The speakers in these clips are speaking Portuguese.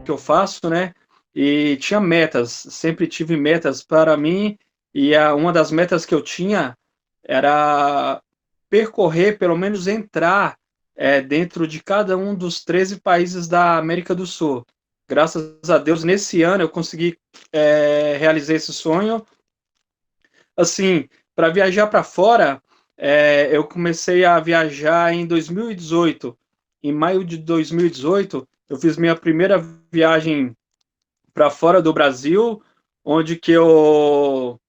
Que eu faço, né? E tinha metas, sempre tive metas para mim, e uma das metas que eu tinha era percorrer, pelo menos entrar dentro de cada um dos 13 países da América do Sul. Graças a Deus, nesse ano eu consegui realizar esse sonho. Assim, para viajar para fora, eu comecei a viajar em 2018. Em maio de 2018, eu fiz minha primeira viagem para fora do Brasil, onde que eu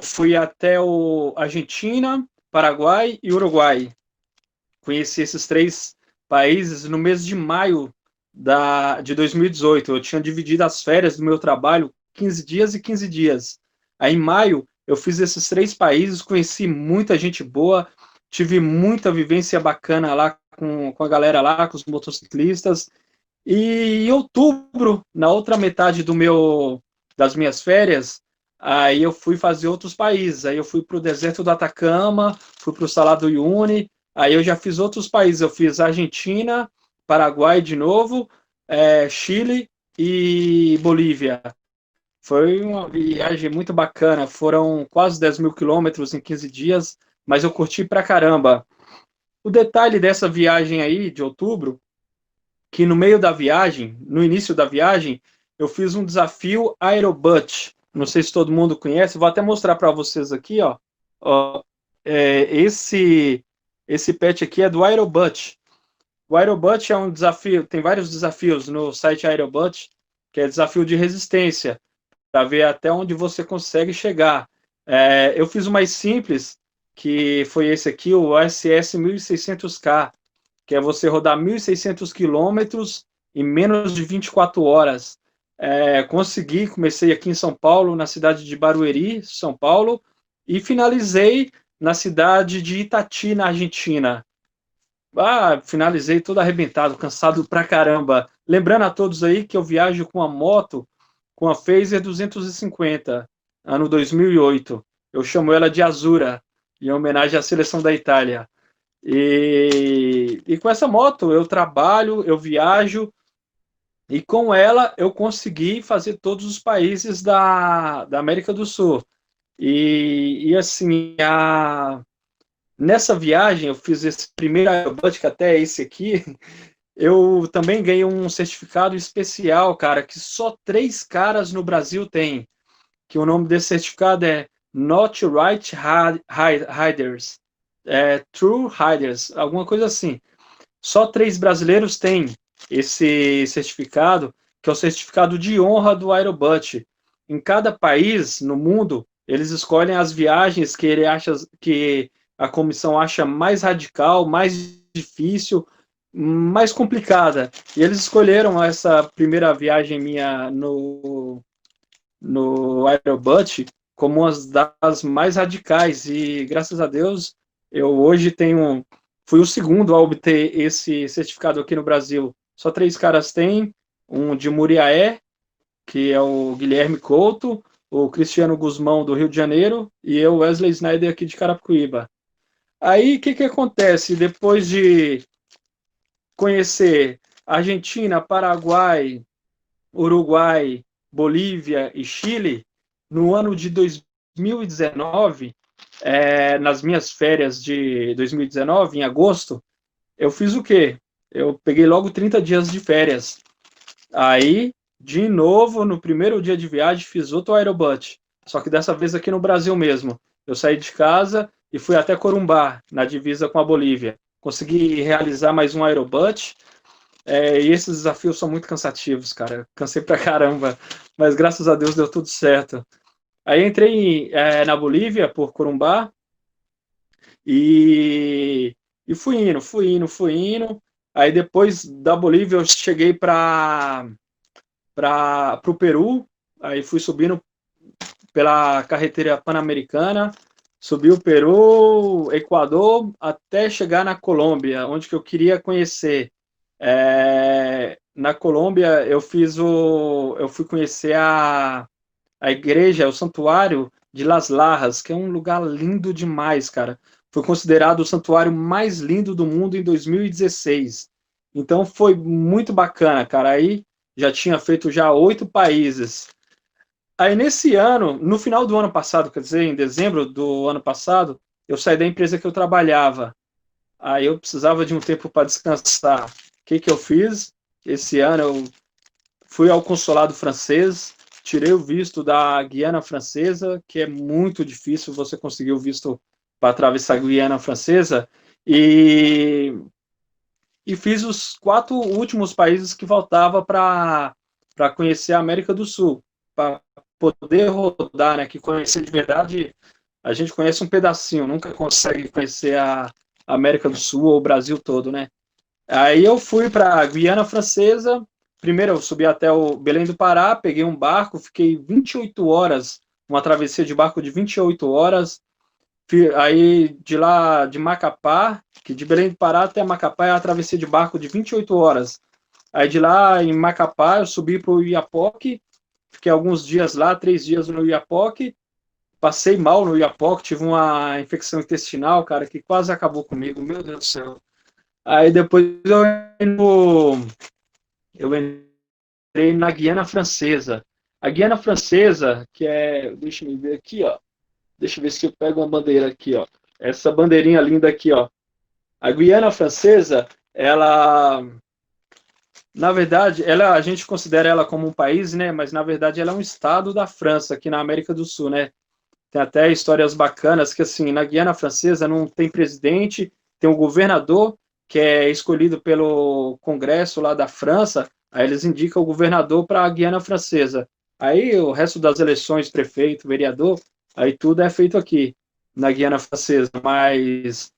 fui até o Argentina, Paraguai e Uruguai. Conheci esses três países no mês de maio de 2018. Eu tinha dividido as férias do meu trabalho 15 dias e 15 dias. Aí, em maio, eu fiz esses três países, conheci muita gente boa, tive muita vivência bacana lá com a galera lá, com os motociclistas. E em outubro, na outra metade das minhas férias, aí eu fui fazer outros países. Aí eu fui para o deserto do Atacama, fui para o Salar do Uyuni, aí eu já fiz outros países. Eu fiz Argentina, Paraguai de novo, Chile e Bolívia. Foi uma viagem muito bacana. Foram quase 10 mil quilômetros em 15 dias, mas eu curti pra caramba. O detalhe dessa viagem aí, de outubro, que no meio da viagem, no início da viagem, eu fiz um desafio Aerobutt. Não sei se todo mundo conhece, vou até mostrar para vocês aqui, ó. Ó, esse pet aqui é do Aerobutt. O Aerobutt é um desafio, tem vários desafios no site Aerobutt, que é desafio de resistência, para ver até onde você consegue chegar. Eu fiz o mais simples, que foi esse aqui, o SS 1600K, que é você rodar 1.600 quilômetros em menos de 24 horas. Consegui, comecei aqui em São Paulo, na cidade de Barueri, São Paulo, e finalizei na cidade de Itati, na Argentina. Finalizei todo arrebentado, cansado pra caramba. Lembrando a todos aí que eu viajo com a moto, com a Phaser 250, ano 2008. Eu chamo ela de Azura, em homenagem à seleção da Itália. E com essa moto eu trabalho, eu viajo, e com ela eu consegui fazer todos os países da América do Sul. E assim, nessa viagem eu fiz esse primeiro aerobutt, que até é esse aqui, eu também ganhei um certificado especial, cara, que só 3 caras no Brasil têm, que o nome desse certificado é Not Right Riders, True Riders, alguma coisa assim. Só 3 brasileiros têm esse certificado, que é o certificado de honra do Aerobutt. Em cada país no mundo, eles escolhem as viagens que ele acha que a comissão acha mais radical, mais difícil, mais complicada. E eles escolheram essa primeira viagem minha no Aerobutt como uma das mais radicais. E graças a Deus, eu hoje fui o segundo a obter esse certificado aqui no Brasil. Só 3 caras têm, um de Muriaé, que é o Guilherme Couto, o Cristiano Guzmão do Rio de Janeiro e eu, Wesley Snyder, aqui de Carapicuíba. Aí, o que acontece? Depois de conhecer Argentina, Paraguai, Uruguai, Bolívia e Chile, no ano de 2019, nas minhas férias de 2019, em agosto, eu fiz o quê? Eu peguei logo 30 dias de férias. Aí, de novo, no primeiro dia de viagem, fiz outro aerobutt, só que dessa vez aqui no Brasil mesmo. Eu saí de casa e fui até Corumbá, na divisa com a Bolívia. Consegui realizar mais um aerobutt, e esses desafios são muito cansativos, cara. Cansei pra caramba, mas graças a Deus deu tudo certo. Aí entrei na Bolívia, por Corumbá, e E fui indo. Aí depois da Bolívia eu cheguei para o Peru, aí fui subindo pela carretera pan-americana, subi o Peru, Equador, até chegar na Colômbia, onde que eu queria conhecer. Na Colômbia eu fui conhecer a igreja, o santuário de Las Lajas, que é um lugar lindo demais, cara. Foi considerado o santuário mais lindo do mundo em 2016. Então foi muito bacana, cara. Aí já tinha feito já 8 países. Aí nesse ano, no final do ano passado, quer dizer, em dezembro do ano passado, eu saí da empresa que eu trabalhava. Aí eu precisava de um tempo para descansar. O que que eu fiz? Esse ano eu fui ao consulado francês, tirei o visto da Guiana Francesa, que é muito difícil você conseguir o visto para atravessar a Guiana Francesa, e, e fiz os 4 últimos países que faltava para conhecer a América do Sul, para poder rodar, né? Que conhecer de verdade, a gente conhece um pedacinho, nunca consegue conhecer a América do Sul ou o Brasil todo, né? Aí eu fui para a Guiana Francesa. Primeiro eu subi até o Belém do Pará, peguei um barco, fiquei 28 horas, uma travessia de barco de 28 horas. Aí de lá de Macapá, que de Belém do Pará até Macapá é a travessia de barco de 28 horas. Aí de lá em Macapá eu subi para o Iapoque, fiquei alguns dias lá, 3 dias no Iapoque. Passei mal no Iapoque, tive uma infecção intestinal, cara, que quase acabou comigo, meu Deus do céu. Aí depois eu entrei na Guiana Francesa. A Guiana Francesa, que é, deixa eu ver aqui, ó. Deixa eu ver se eu pego uma bandeira aqui, ó. Essa bandeirinha linda aqui, ó. A Guiana Francesa, ela, na verdade, ela, a gente considera ela como um país, né? Mas na verdade ela é um estado da França, aqui na América do Sul, né? Tem até histórias bacanas que, assim, na Guiana Francesa não tem presidente, tem um governador que é escolhido pelo Congresso lá da França, aí eles indicam o governador para a Guiana Francesa. Aí o resto das eleições, prefeito, vereador, aí tudo é feito aqui, na Guiana Francesa, mas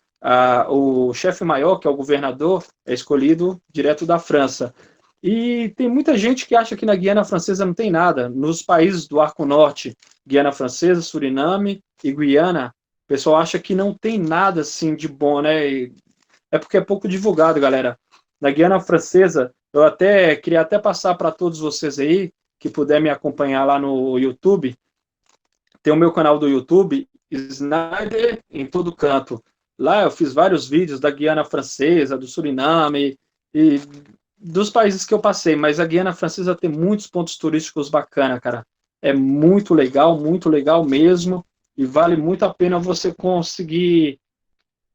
o chefe maior, que é o governador, é escolhido direto da França. E tem muita gente que acha que na Guiana Francesa não tem nada. Nos países do Arco Norte, Guiana Francesa, Suriname e Guiana, o pessoal acha que não tem nada assim de bom, né? É porque é pouco divulgado, galera. Na Guiana Francesa, eu até queria até passar para todos vocês aí que puder me acompanhar lá no YouTube. Tem o meu canal do YouTube, Snyder em todo canto. Lá eu fiz vários vídeos da Guiana Francesa, do Suriname e dos países que eu passei, mas a Guiana Francesa tem muitos pontos turísticos bacanas, cara. É muito legal mesmo, e vale muito a pena você conseguir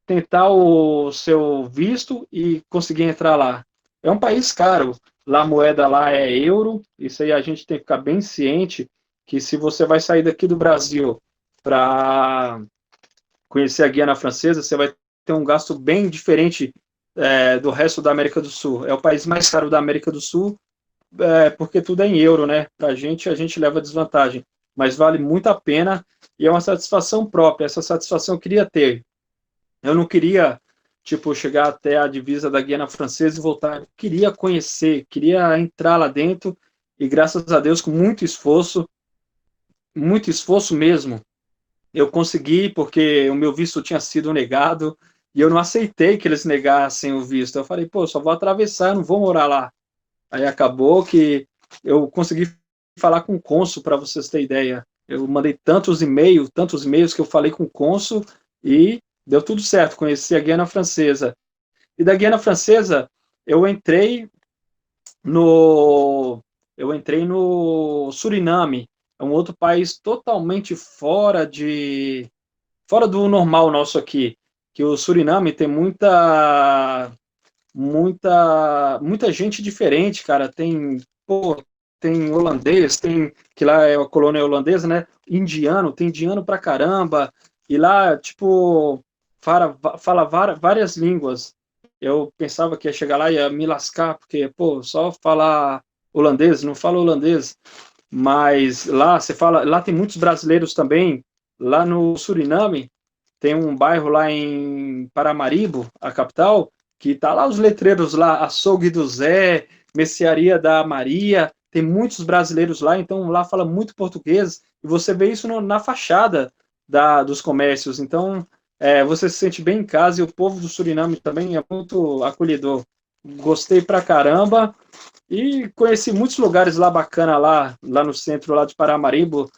tentar o seu visto e conseguir entrar lá. É um país caro, lá a moeda lá é euro, isso aí a gente tem que ficar bem ciente que se você vai sair daqui do Brasil para conhecer a Guiana Francesa, você vai ter um gasto bem diferente do resto da América do Sul. É o país mais caro da América do Sul, porque tudo é em euro, né? Para a gente leva desvantagem, mas vale muito a pena e é uma satisfação própria. Essa satisfação eu queria ter. Eu não queria, tipo, chegar até a divisa da Guiana Francesa e voltar. Eu queria conhecer, queria entrar lá dentro e graças a Deus, com muito esforço mesmo, eu consegui, porque o meu visto tinha sido negado e eu não aceitei que eles negassem o visto. Eu falei, pô, só vou atravessar, não vou morar lá. Aí acabou que eu consegui falar com o cônsul, para vocês terem ideia. Eu mandei tantos e-mails que eu falei com o cônsul e deu tudo certo. Conheci a Guiana Francesa. E da Guiana Francesa, eu entrei no eu entrei no Suriname. É um outro país totalmente fora do normal nosso aqui, que o Suriname tem muita gente diferente, cara. Tem holandês, tem que lá é a colônia holandesa, né? Indiano, tem indiano pra caramba. E lá, tipo, fala várias línguas. Eu pensava que ia chegar lá e ia me lascar, porque, pô, só falar holandês, não fala holandês. Mas lá você fala, lá tem muitos brasileiros também, lá no Suriname, tem um bairro lá em Paramaribo, a capital, que tá lá os letreiros lá, Açougue do Zé, Mercearia da Maria, tem muitos brasileiros lá, então lá fala muito português, e você vê isso na fachada dos comércios, então você se sente bem em casa, e o povo do Suriname também é muito acolhedor. Gostei pra caramba, e conheci muitos lugares lá bacana lá no centro lá de Paramaribo.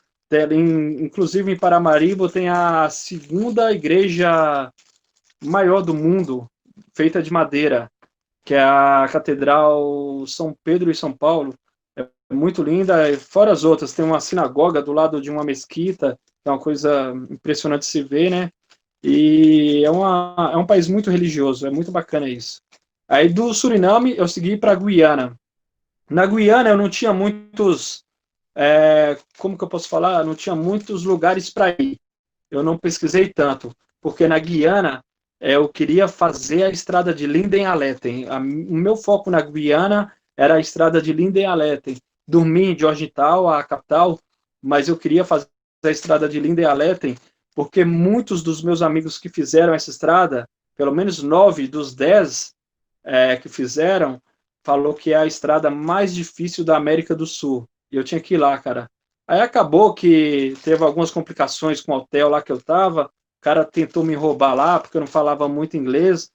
Inclusive em Paramaribo tem a segunda igreja maior do mundo, feita de madeira, que é a Catedral São Pedro e São Paulo. É muito linda, fora as outras, tem uma sinagoga do lado de uma mesquita, é uma coisa impressionante de se ver, né? E é um país muito religioso, é muito bacana isso. Aí do Suriname eu segui para Guiana. Na Guiana eu não tinha muitos, como que eu posso falar? Não tinha muitos lugares para ir. Eu não pesquisei tanto, porque na Guiana eu queria fazer a estrada de Linden-Aleten. O meu foco na Guiana era a estrada de Linden-Aleten. Dormi em Georgetown, a capital, mas eu queria fazer a estrada de Linden-Aleten, porque muitos dos meus amigos que fizeram essa estrada, pelo menos 9 dos 10 que fizeram, falou que é a estrada mais difícil da América do Sul. E eu tinha que ir lá, cara. Aí acabou que teve algumas complicações com o hotel lá que eu tava. O cara tentou me roubar lá, porque eu não falava muito inglês.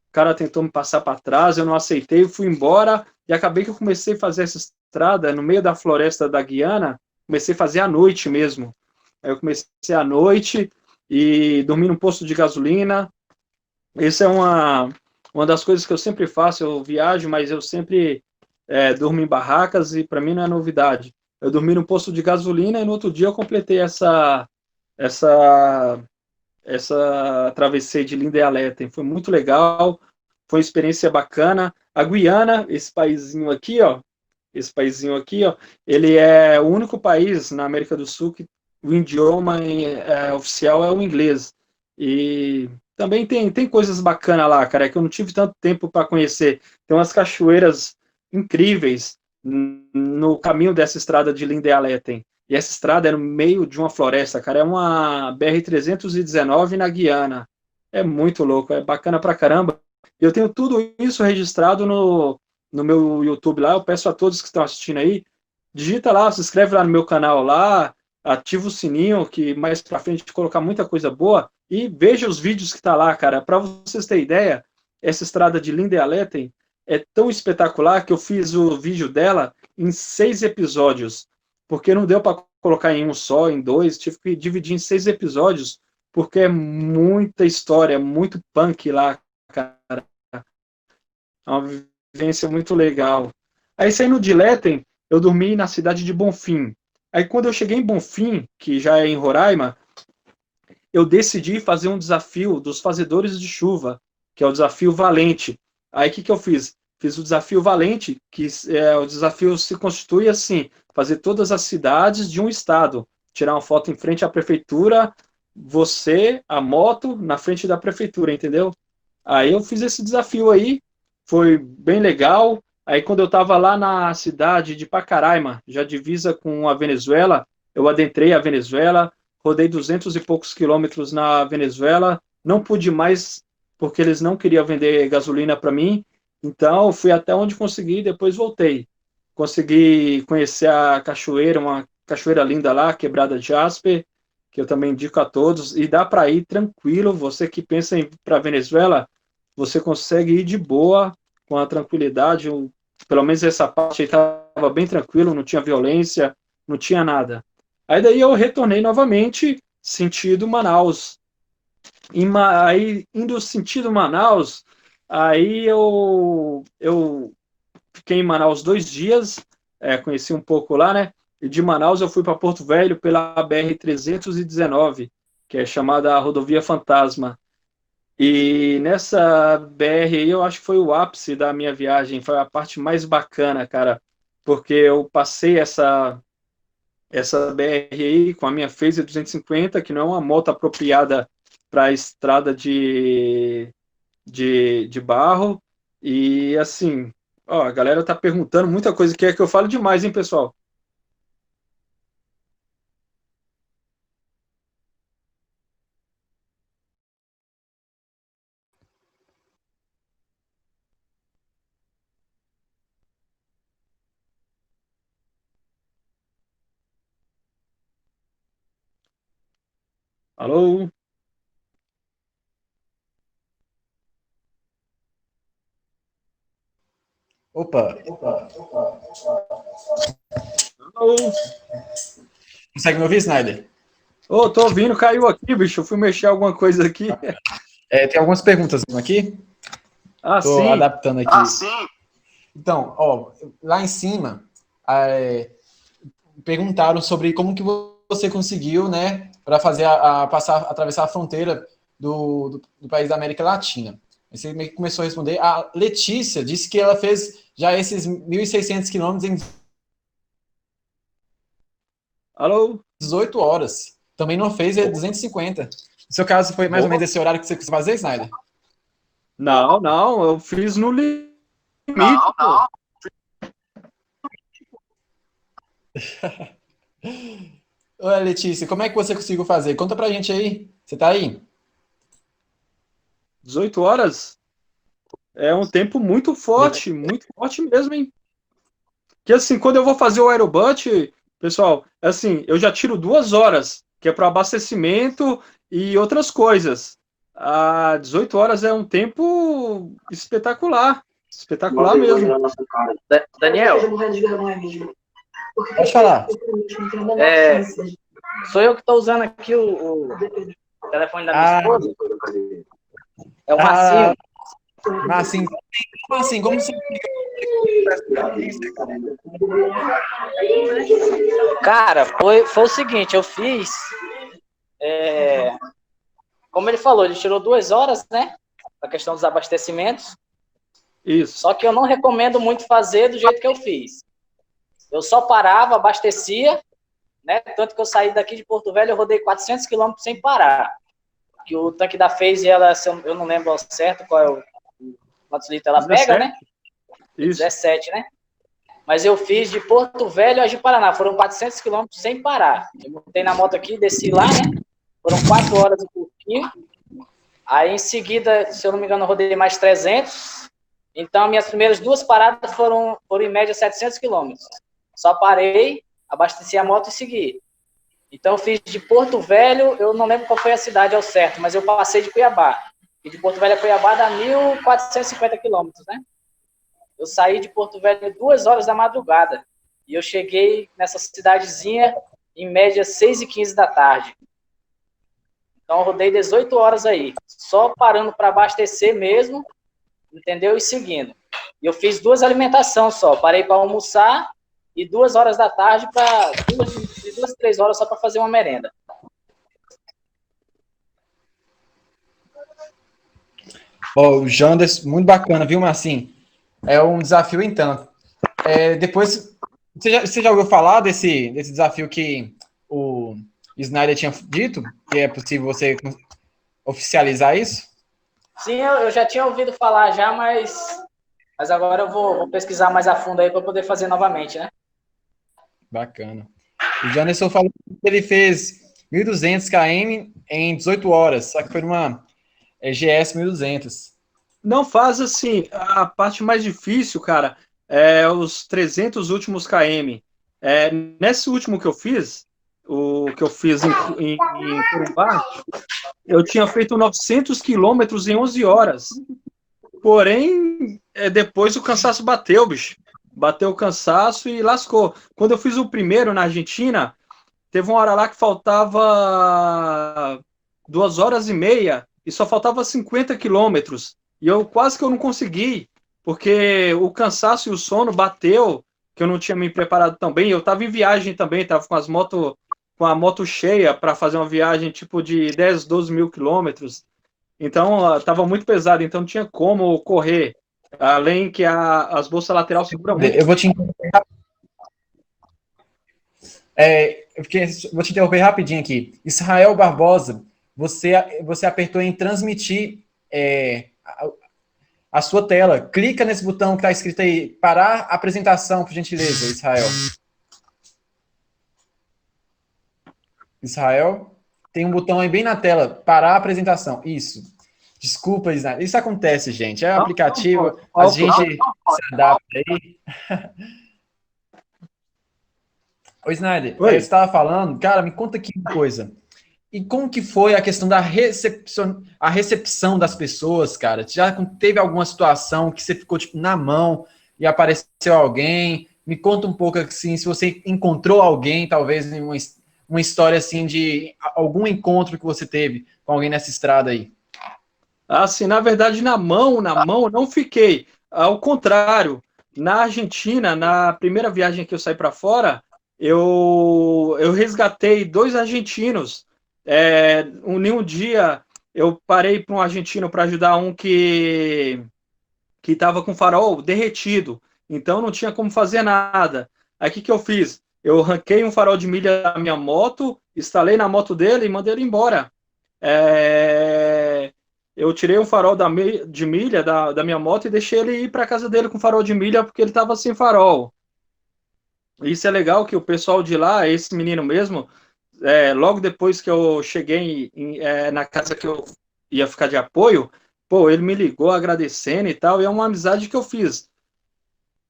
O cara tentou me passar para trás, eu não aceitei, eu fui embora. E acabei que eu comecei a fazer essa estrada no meio da floresta da Guiana. Comecei a fazer à noite mesmo. Aí eu comecei à noite e dormi num posto de gasolina. Isso é uma das coisas que eu sempre faço. Eu viajo, mas eu sempre durmo em barracas e para mim não é novidade. Eu dormi no posto de gasolina e no outro dia eu completei essa, essa travessia de Lindealeten. Foi muito legal, foi uma experiência bacana. A Guiana, esse paísinho aqui, ó, ele é o único país na América do Sul que o idioma oficial é o inglês. E também tem coisas bacanas lá, cara, que eu não tive tanto tempo para conhecer. Tem umas cachoeiras incríveis no caminho dessa estrada de Lindealeten. E essa estrada é no meio de uma floresta, cara. É uma BR-319 na Guiana. É muito louco, é bacana pra caramba. Eu tenho tudo isso registrado no meu YouTube lá. Eu peço a todos que estão assistindo aí, digita lá, se inscreve lá no meu canal lá, ativa o sininho, que mais pra frente colocar muita coisa boa. E veja os vídeos que tá lá, cara. Para vocês terem ideia, essa estrada de Lindealeten é tão espetacular que eu fiz o vídeo dela em 6 episódios, porque não deu para colocar em um só, em dois, tive que dividir em 6 episódios, porque é muita história, é muito punk lá, cara. É uma vivência muito legal. Aí saindo de Letem, eu dormi na cidade de Bonfim. Aí quando eu cheguei em Bonfim, que já é em Roraima, eu decidi fazer um desafio dos fazedores de chuva, que é o desafio Valente. Aí o que eu fiz? Fiz o desafio Valente, que o desafio se constitui assim, fazer todas as cidades de um estado, tirar uma foto em frente à prefeitura, você, a moto, na frente da prefeitura, entendeu? Aí eu fiz esse desafio aí, foi bem legal. Aí quando eu estava lá na cidade de Pacaraima, já divisa com a Venezuela, eu adentrei a Venezuela, rodei 200 e poucos quilômetros na Venezuela, não pude mais porque eles não queriam vender gasolina para mim, então fui até onde consegui e depois voltei. Consegui conhecer a cachoeira, uma cachoeira linda lá, Quebrada de Jasper, que eu também indico a todos, e dá para ir tranquilo, você que pensa em ir para a Venezuela, você consegue ir de boa, com a tranquilidade, pelo menos essa parte aí estava bem tranquilo, não tinha violência, não tinha nada. Aí daí eu retornei novamente, sentido Manaus. Aí, indo sentido Manaus, aí eu fiquei em Manaus 2 dias, conheci um pouco lá, né? E de Manaus eu fui para Porto Velho pela BR-319, que é chamada a Rodovia Fantasma. E nessa BR aí eu acho que foi o ápice da minha viagem, foi a parte mais bacana, cara, porque eu passei essa BR aí com a minha Phaser 250, que não é uma moto apropriada para estrada de barro. E assim, ó, a galera tá perguntando muita coisa, que é que eu falo demais, hein, pessoal? Alô? Opa, Alô? consegue me ouvir, Snyder? Ô, tô ouvindo, caiu aqui, bicho. Eu fui mexer alguma coisa aqui. Tem algumas perguntas aqui, Ah, tô sim. adaptando aqui. Então, ó, lá em cima, é, perguntaram sobre como que você conseguiu, né, para fazer atravessar a fronteira do país da América Latina. Aí você meio que começou a responder. A Letícia disse que ela fez já esses 1.600 quilômetros em Alô? 18 horas. Também não fez, é Ô, 250. No seu caso, foi mais ou boa. menos esse horário que você conseguiu fazer, Snyder? Não, não, eu fiz no limite, pô. Oi, Letícia, como é que você conseguiu fazer? Conta pra gente aí. Você tá aí? 18 horas é um tempo muito forte mesmo, hein? Que assim, quando eu vou fazer o aerobut, pessoal, assim, eu já tiro 2 horas, que é para abastecimento e outras coisas. 18 horas é um tempo espetacular. Espetacular mesmo. Daniel, Pode falar. é, sou eu que estou usando aqui o telefone da minha Ah, esposa. É o ah, Marcinho. mas assim, como você... Cara, foi o seguinte, eu fiz. Como ele falou, ele tirou 2 horas, né? A questão dos abastecimentos. Isso. Só que eu não recomendo muito fazer do jeito que eu fiz. Eu só parava, abastecia, né? Tanto que eu saí daqui de Porto Velho, eu rodei 400 quilômetros sem parar. Que o tanque da FaZe, ela, eu não lembro ao certo qual é quantos litros ela pega, 17. né? Isso. 17, né? Mas eu fiz de Porto Velho a de Paraná, foram 400 quilômetros sem parar. Eu montei na moto aqui, desci lá, né? Foram 4 horas e pouquinho. Aí, em seguida, se eu não me engano, eu rodei mais 300. Então, minhas primeiras 2 paradas foram em média 700 quilômetros. Só parei, abasteci a moto e segui. Então, eu fiz de Porto Velho, eu não lembro qual foi a cidade ao certo, mas eu passei de Cuiabá. E de Porto Velho a Cuiabá dá 1.450 quilômetros, né? Eu saí de Porto Velho 2 horas da madrugada. E eu cheguei nessa cidadezinha em média 6h15 da tarde. Então eu rodei 18 horas aí, só parando para abastecer mesmo, entendeu? E seguindo. E eu fiz 2 alimentações só, parei para almoçar e 2 horas da tarde para 2, 3 horas só para fazer uma merenda. Ó, o Janderson, muito bacana, viu, Marcinho? É um desafio então. Depois, você já ouviu falar desse desafio que o Snyder tinha dito? Que é possível você oficializar isso? Sim, eu já tinha ouvido falar já, mas agora eu vou pesquisar mais a fundo aí para poder fazer novamente, né? Bacana. O Janderson falou que ele fez 1.200 km em 18 horas, só que foi numa GS 1.200. Não faz assim, a parte mais difícil, cara, é os 300 últimos km. Nesse último que eu fiz, o que eu fiz em Corumbá, eu tinha feito 900 quilômetros em 11 horas. Porém, depois o cansaço bateu, bicho. Bateu o cansaço e lascou. Quando eu fiz o primeiro na Argentina, teve uma hora lá que faltava 2 horas e meia e só faltava 50 quilômetros. E eu quase que eu não consegui, porque o cansaço e o sono bateu, que eu não tinha me preparado tão bem. Eu estava em viagem também, estava com a moto cheia para fazer uma viagem tipo de 10, 12 mil quilômetros. Então, estava muito pesado, então não tinha como correr. Além que as bolsas lateral seguram muito. Eu vou te vou te interromper rapidinho aqui. Israel Barbosa, você apertou em transmitir a sua tela. Clica nesse botão que está escrito aí, parar a apresentação, por gentileza, Israel. Israel, tem um botão aí bem na tela, parar a apresentação. Isso. Desculpa, Israel. Isso acontece, gente. É um Não, aplicativo, a não, gente se adapta aí. Ô, Snyder, você oi. estava falando, cara, me conta aqui uma coisa. E como que foi a questão da a recepção das pessoas, cara? Já teve alguma situação que você ficou tipo na mão e apareceu alguém? Me conta um pouco assim, se você encontrou alguém, talvez em uma história assim de algum encontro que você teve com alguém nessa estrada aí. Assim, na verdade, na mão eu não fiquei. Ao contrário, na Argentina, na primeira viagem que eu saí para fora, eu resgatei 2 argentinos. Em um dia eu parei para um argentino para ajudar um que estava com o farol derretido, então não tinha como fazer nada. Aí o que eu fiz? Eu arranquei um farol de milha da minha moto, instalei na moto dele e mandei ele embora. É, Eu tirei um farol de milha da minha moto e deixei ele ir para casa dele com farol de milha porque ele estava sem farol. Isso é legal que o pessoal de lá, esse menino mesmo, logo depois que eu cheguei na casa que eu ia ficar de apoio, pô, ele me ligou agradecendo e tal, e é uma amizade que eu fiz.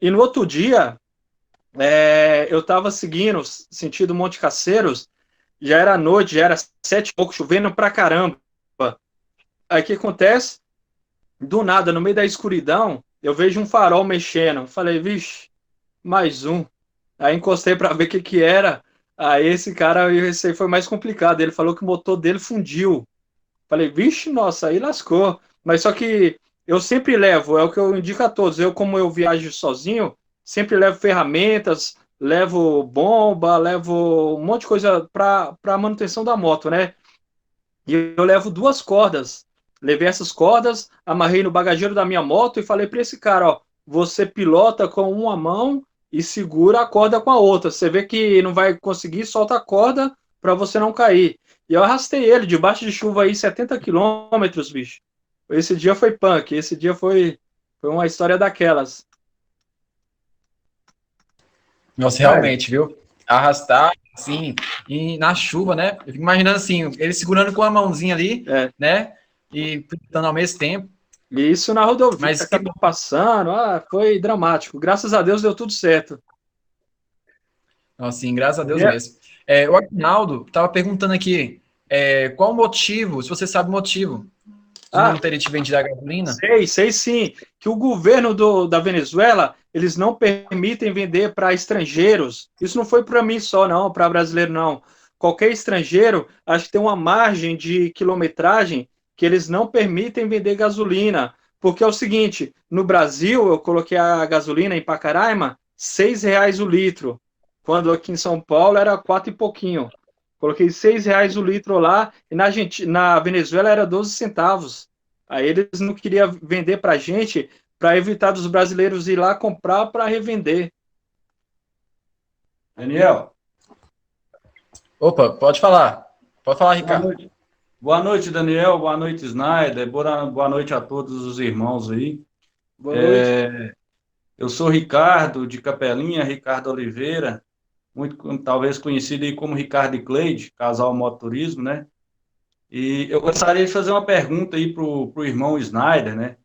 E no outro dia, eu estava seguindo, sentido Monte Caceiros, já era noite, já era 7 e pouco, chovendo pra caramba. Aí o que acontece? Do nada, no meio da escuridão, eu vejo um farol mexendo. Falei, vixe, mais um. Aí encostei para ver o que era. Aí esse aí foi mais complicado. Ele falou que o motor dele fundiu. Falei, vixe, nossa, aí lascou. Mas só que eu sempre levo, é o que eu indico a todos. Eu, como eu viajo sozinho, sempre levo ferramentas, levo bomba, levo um monte de coisa para manutenção da moto, né? E eu levo 2 cordas. Levei essas cordas, amarrei no bagageiro da minha moto e falei para esse cara, ó, você pilota com uma mão e segura a corda com a outra. Você vê que não vai conseguir, solta a corda para você não cair. E eu arrastei ele debaixo de chuva aí 70 quilômetros, bicho. Esse dia foi punk, esse dia foi uma história daquelas. Nossa, realmente, viu? Arrastar, assim, e na chuva, né? Eu fico imaginando assim, ele segurando com a mãozinha ali, É. né? E pilotando ao mesmo tempo. E isso na rodovia, Mas acabou passando, foi dramático. Graças a Deus deu tudo certo. assim, graças a Deus mesmo. O Agnaldo estava perguntando aqui, qual o motivo, se você sabe o motivo, de não terem te vendido a gasolina? Sei sim, que o governo da Venezuela, eles não permitem vender para estrangeiros. Isso não foi para mim só, não, para brasileiro, não. Qualquer estrangeiro, acho que tem uma margem de quilometragem que eles não permitem vender gasolina. Porque é o seguinte, no Brasil, eu coloquei a gasolina em Pacaraima, R$ 6 o litro, quando aqui em São Paulo era 4 e pouquinho. Coloquei R$ 6 o litro lá, e na Venezuela era 12 centavos. Aí eles não queriam vender para a gente para evitar dos brasileiros ir lá comprar para revender. Daniel, Opa, pode falar. Pode falar, boa Ricardo. noite. Boa noite, Daniel. Boa noite, Snyder. Boa noite a todos os irmãos aí. Boa noite. Eu sou Ricardo, de Capelinha, Ricardo Oliveira, muito talvez conhecido aí como Ricardo e Cleide, casal mototurismo, né? E eu gostaria de fazer uma pergunta aí pro irmão Snyder, né?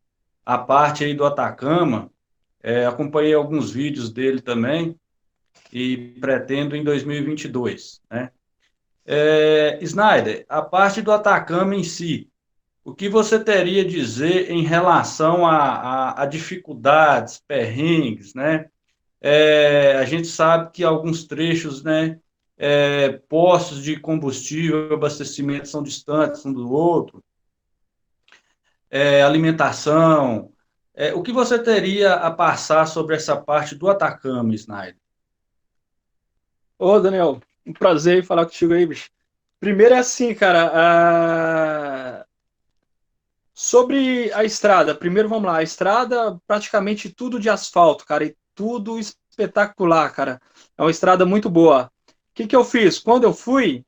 A parte aí do Atacama, acompanhei alguns vídeos dele também e pretendo em 2022, né? Snyder, a parte do Atacama em si, o que você teria a dizer em relação a dificuldades, perrengues, né? A gente sabe que alguns trechos, né, postos de combustível, abastecimento são distantes um do outro, alimentação. O que você teria a passar sobre essa parte do Atacama, Snyder? Ô, Daniel, um prazer falar contigo aí, bicho. Primeiro é assim, cara, sobre a estrada. Primeiro vamos lá, a estrada praticamente tudo de asfalto, cara, e tudo espetacular, cara. É uma estrada muito boa. O que eu fiz? Quando eu fui,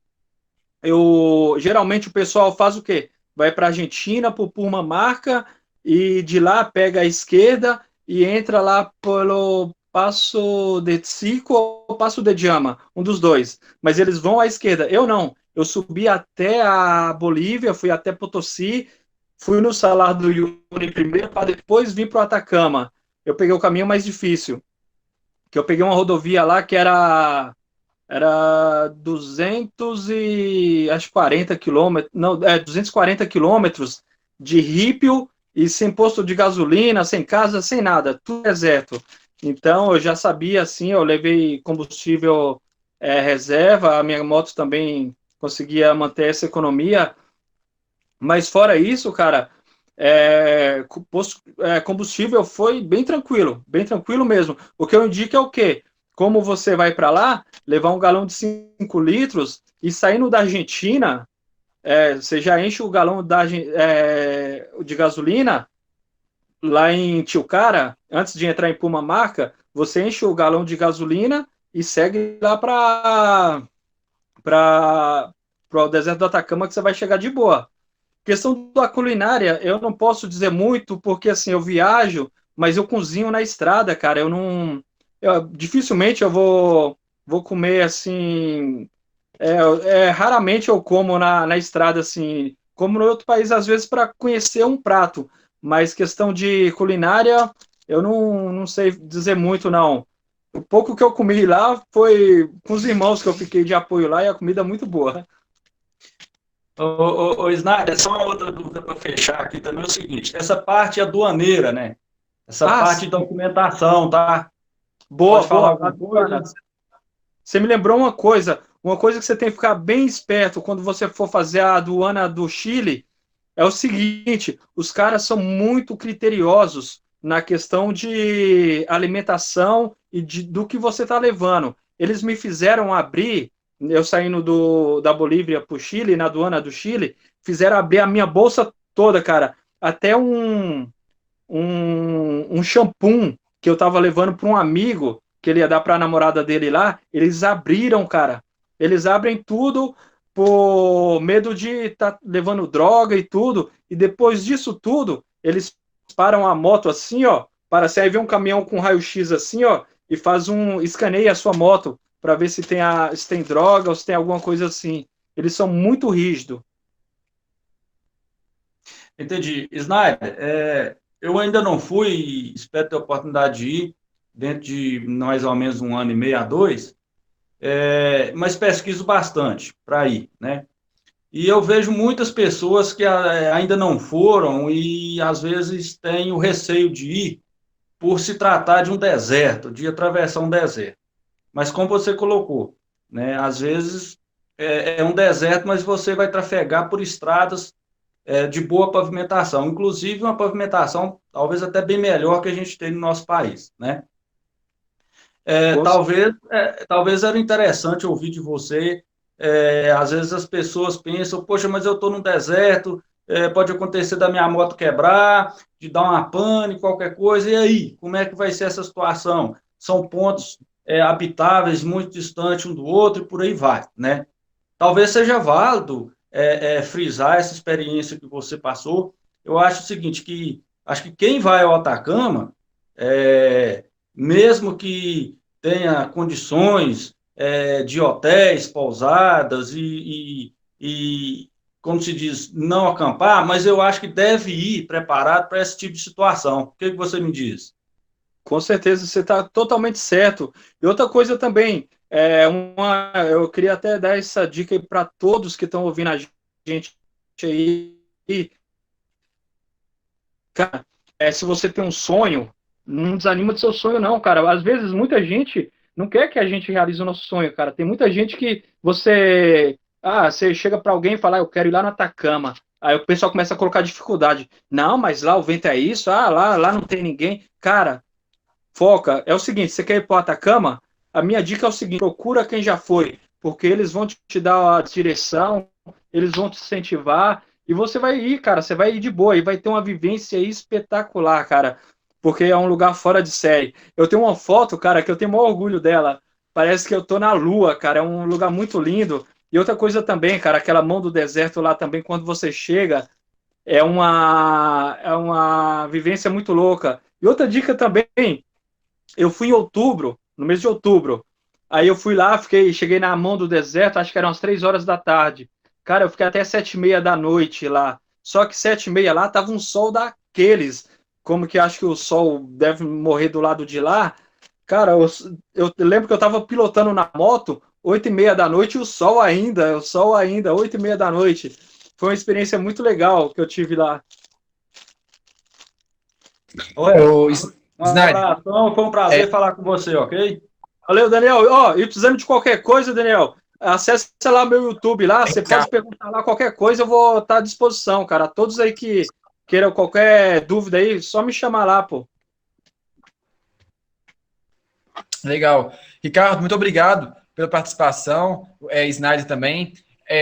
geralmente o pessoal faz o quê? Vai para a Argentina por uma marca e de lá pega a esquerda e entra lá pelo Passo de Tsico ou Passo de Llama, um dos dois. Mas eles vão à esquerda. Eu não. Eu subi até a Bolívia, fui até Potosí, fui no Salar do Uyuni primeiro para depois vir para o Atacama. Eu peguei o caminho mais difícil, que eu peguei uma rodovia lá que era Era 240 quilômetros, não, 240 quilômetros de ripio e sem posto de gasolina, sem casa, sem nada, tudo deserto. Então eu já sabia assim, eu levei combustível reserva, a minha moto também conseguia manter essa economia, mas fora isso, cara, combustível foi bem tranquilo mesmo. O que eu indico é o quê? Como você vai para lá, levar um galão de 5 litros e saindo da Argentina, você já enche o galão de gasolina lá em Tilcara, antes de entrar em Pumamarca, você enche o galão de gasolina e segue lá para o deserto do Atacama que você vai chegar de boa. Questão da culinária, eu não posso dizer muito, porque assim, eu viajo, mas eu cozinho na estrada, cara. Eu não. Dificilmente eu vou comer assim. Raramente eu como na estrada, assim. Como no outro país, às vezes, para conhecer um prato. Mas questão de culinária, eu não sei dizer muito, não. O pouco que eu comi lá foi com os irmãos que eu fiquei de apoio lá e a comida é muito boa. Ô, Snyder, só uma outra dúvida para fechar aqui também é o seguinte: essa parte aduaneira, né? Essa Ah, parte de sim. documentação, tá? Boa, Pode falar boa. alguma coisa? Você me lembrou uma coisa que você tem que ficar bem esperto quando você for fazer a aduana do Chile, é o seguinte, os caras são muito criteriosos na questão de alimentação e do que você está levando. Eles me fizeram abrir, eu saindo da Bolívia para o Chile, na aduana do Chile, fizeram abrir a minha bolsa toda, cara. Até um shampoo que eu tava levando para um amigo que ele ia dar para a namorada dele lá, eles abriram, cara. Eles abrem tudo por medo de estar levando droga e tudo. E depois disso tudo, eles param a moto assim, ó, para se aí vê um caminhão com raio-x assim, ó, e escaneia a sua moto para ver se tem droga ou se tem alguma coisa assim. Eles são muito rígidos. Entendi. Snyder, eu ainda não fui, espero ter a oportunidade de ir dentro de mais ou menos um ano e meio a dois, mas pesquiso bastante para ir, né? E eu vejo muitas pessoas que ainda não foram e às vezes têm o receio de ir por se tratar de um deserto, de atravessar um deserto. Mas como você colocou, né? Às vezes é um deserto, mas você vai trafegar por estradas de boa pavimentação, inclusive uma pavimentação talvez até bem melhor que a gente tem no nosso país, né? Com Talvez era interessante ouvir de você. Às vezes as pessoas pensam, poxa, mas eu estou num deserto, pode acontecer da minha moto quebrar, de dar uma pane, qualquer coisa, e aí, como é que vai ser essa situação? São pontos habitáveis muito distantes um do outro e por aí vai, né? Talvez seja válido frisar essa experiência que você passou. Eu acho o seguinte, que acho que quem vai ao Atacama, mesmo que tenha condições de hotéis, pousadas como se diz, não acampar, mas eu acho que deve ir preparado para esse tipo de situação. O que você me diz? Com certeza, você está totalmente certo. E outra coisa também, eu queria até dar essa dica para todos que estão ouvindo a gente aí. Cara, se você tem um sonho, não desanima do seu sonho, não, cara. Às vezes, muita gente não quer que a gente realize o nosso sonho, cara. Tem muita gente que você chega para alguém e fala, eu quero ir lá no Atacama. Aí o pessoal começa a colocar dificuldade. Não, mas lá o vento é isso, lá não tem ninguém. Cara, foca. É o seguinte, você quer ir para o Atacama? A minha dica é o seguinte, procura quem já foi, porque eles vão te dar a direção, eles vão te incentivar, e você vai ir, cara, você vai ir de boa, e vai ter uma vivência espetacular, cara, porque é um lugar fora de série. Eu tenho uma foto, cara, que eu tenho o maior orgulho dela, parece que eu tô na lua, cara, é um lugar muito lindo. E outra coisa também, cara, aquela mão do deserto lá também, quando você chega, é uma vivência muito louca. E outra dica também, eu fui em outubro, no mês de outubro. Aí eu fui lá, cheguei na mão do deserto, acho que eram as 3 horas da tarde. Cara, eu fiquei até 7h30 da noite lá. Só que 7h30 lá tava um sol daqueles. Como que acho que o sol deve morrer do lado de lá. Cara, eu lembro que eu tava pilotando na moto, 8h30 da noite, o sol ainda, 8h30 da noite. Foi uma experiência muito legal que eu tive lá. Oi, Ô, um Snyder, abração, foi um prazer falar com você, ok? Valeu, Daniel. Ó, e precisando de qualquer coisa, Daniel, acesse lá meu YouTube lá, você cá. pode perguntar lá qualquer coisa, eu vou estar à disposição, cara. Todos aí que queiram qualquer dúvida aí, só me chamar lá, pô. Legal. Ricardo, muito obrigado pela participação. Snyder também.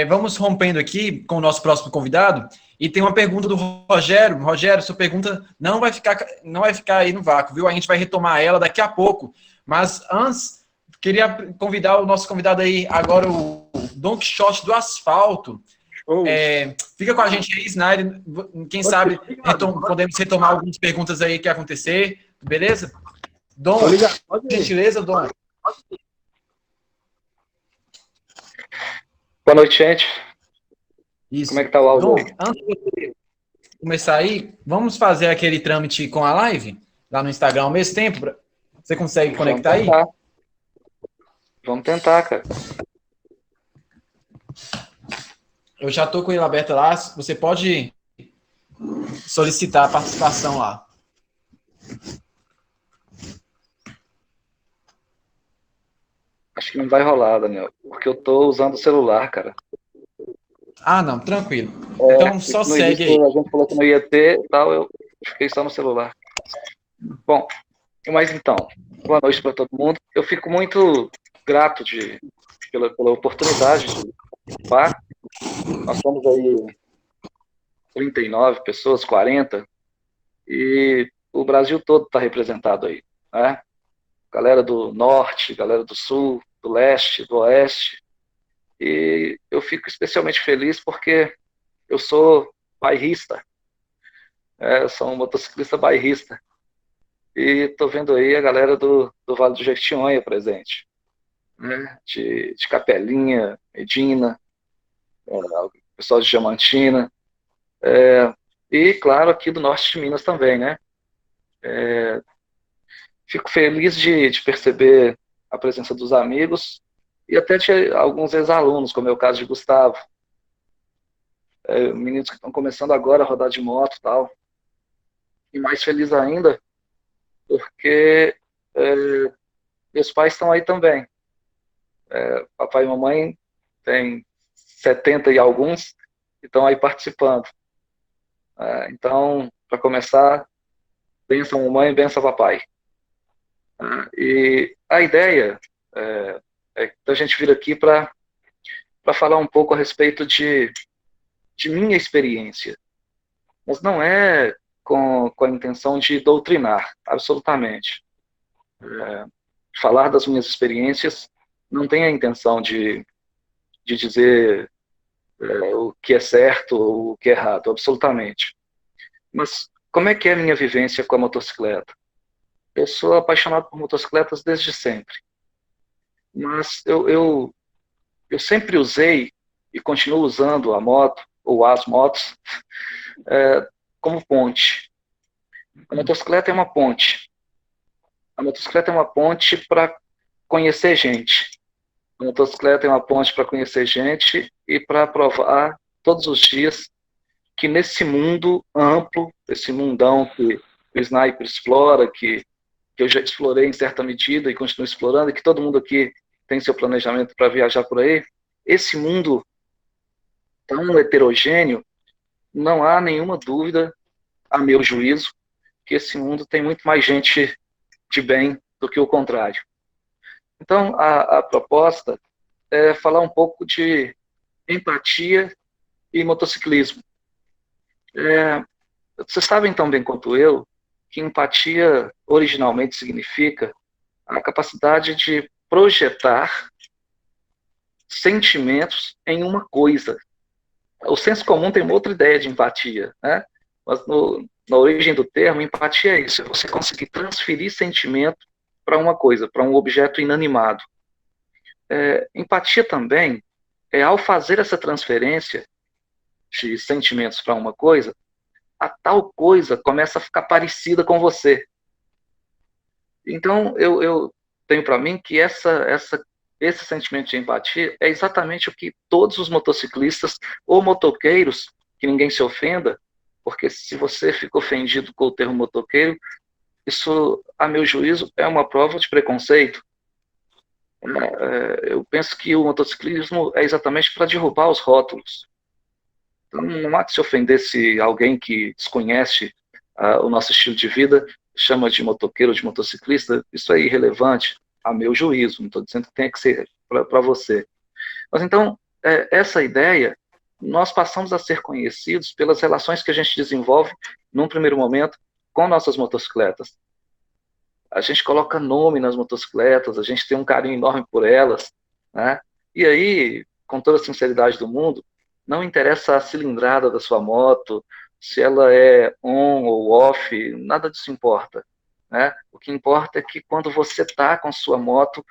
Vamos rompendo aqui com o nosso próximo convidado. E tem uma pergunta do Rogério. Rogério, sua pergunta não vai ficar aí no vácuo, viu? A gente vai retomar ela daqui a pouco. Mas antes, queria convidar o nosso convidado aí, agora o Don Quixote do Asfalto. Show. Fica com a gente aí, Snyder. Quem sabe podemos retomar algumas perguntas aí que acontecer. Beleza? Dom, por gentileza, Dom. Boa noite, gente. Isso. Como é que tá o áudio? Dom, antes de você começar aí, vamos fazer aquele trâmite com a live lá no Instagram ao mesmo tempo? Você consegue conectar aí? Vamos tentar, cara. Eu já tô com ele aberto lá. Você pode solicitar a participação lá. Acho que não vai rolar, Daniel, porque eu tô usando o celular, cara. Ah, não, tranquilo. Então só segue aí. A gente falou que não ia ter e tal, eu fiquei só no celular. Bom, mas então, boa noite para todo mundo. Eu fico muito grato pela oportunidade de participar. Nós somos aí 39 pessoas, 40, e o Brasil todo está representado aí, né? Galera do norte, galera do sul, do leste, do oeste. E eu fico especialmente feliz porque eu sou bairrista. Sou um motociclista bairrista. E tô vendo aí a galera do Vale do Jequitinhonha presente. Né? De Capelinha, Medina, pessoal de Diamantina. E, claro, aqui do norte de Minas também, né? Fico feliz de perceber a presença dos amigos e até de alguns ex-alunos, como é o caso de Gustavo. Meninos que estão começando agora a rodar de moto e tal. E mais feliz ainda, porque meus pais estão aí também. Papai e mamãe têm 70 e alguns, e estão aí participando. Então, para começar, benção mamãe, benção papai. E a ideia é da gente vir aqui para falar um pouco a respeito de minha experiência. Mas não é com a intenção de doutrinar, absolutamente. Falar das minhas experiências não tem a intenção de dizer o que é certo ou o que é errado, absolutamente. Mas como é que é a minha vivência com a motocicleta? Eu sou apaixonado por motocicletas desde sempre. Mas eu sempre usei e continuo usando a moto, ou as motos, como ponte. A motocicleta é uma ponte. A motocicleta é uma ponte para conhecer gente. A motocicleta é uma ponte para conhecer gente e para provar todos os dias que nesse mundo amplo, esse mundão que o Sniper explora, que eu já explorei em certa medida e continuo explorando, e que todo mundo aqui tem seu planejamento para viajar por aí, esse mundo tão heterogêneo, não há nenhuma dúvida, a meu juízo, que esse mundo tem muito mais gente de bem do que o contrário. Então, a proposta é falar um pouco de empatia e motociclismo. Vocês sabem tão bem quanto eu que empatia originalmente significa a capacidade de projetar sentimentos em uma coisa. O senso comum tem uma outra ideia de empatia, né? Mas na origem do termo, empatia é isso, é você conseguir transferir sentimento para uma coisa, para um objeto inanimado. Empatia também é, ao fazer essa transferência de sentimentos para uma coisa, a tal coisa começa a ficar parecida com você. Então, eu tenho para mim que essa esse sentimento de empatia é exatamente o que todos os motociclistas ou motoqueiros, que ninguém se ofenda, porque se você fica ofendido com o termo motoqueiro, isso, a meu juízo, é uma prova de preconceito. Eu penso que o motociclismo é exatamente para derrubar os rótulos. Então, não há que se ofender se alguém que desconhece o nosso estilo de vida chama de motoqueiro, de motociclista. Isso é irrelevante, a meu juízo. Não estou dizendo que tenha que ser para você. Mas então, essa ideia, nós passamos a ser conhecidos pelas relações que a gente desenvolve, num primeiro momento, com nossas motocicletas. A gente coloca nome nas motocicletas, a gente tem um carinho enorme por elas, né? E aí, com toda a sinceridade do mundo, não interessa a cilindrada da sua moto, se ela é on ou off, nada disso importa, né? O que importa é que quando você está com sua moto,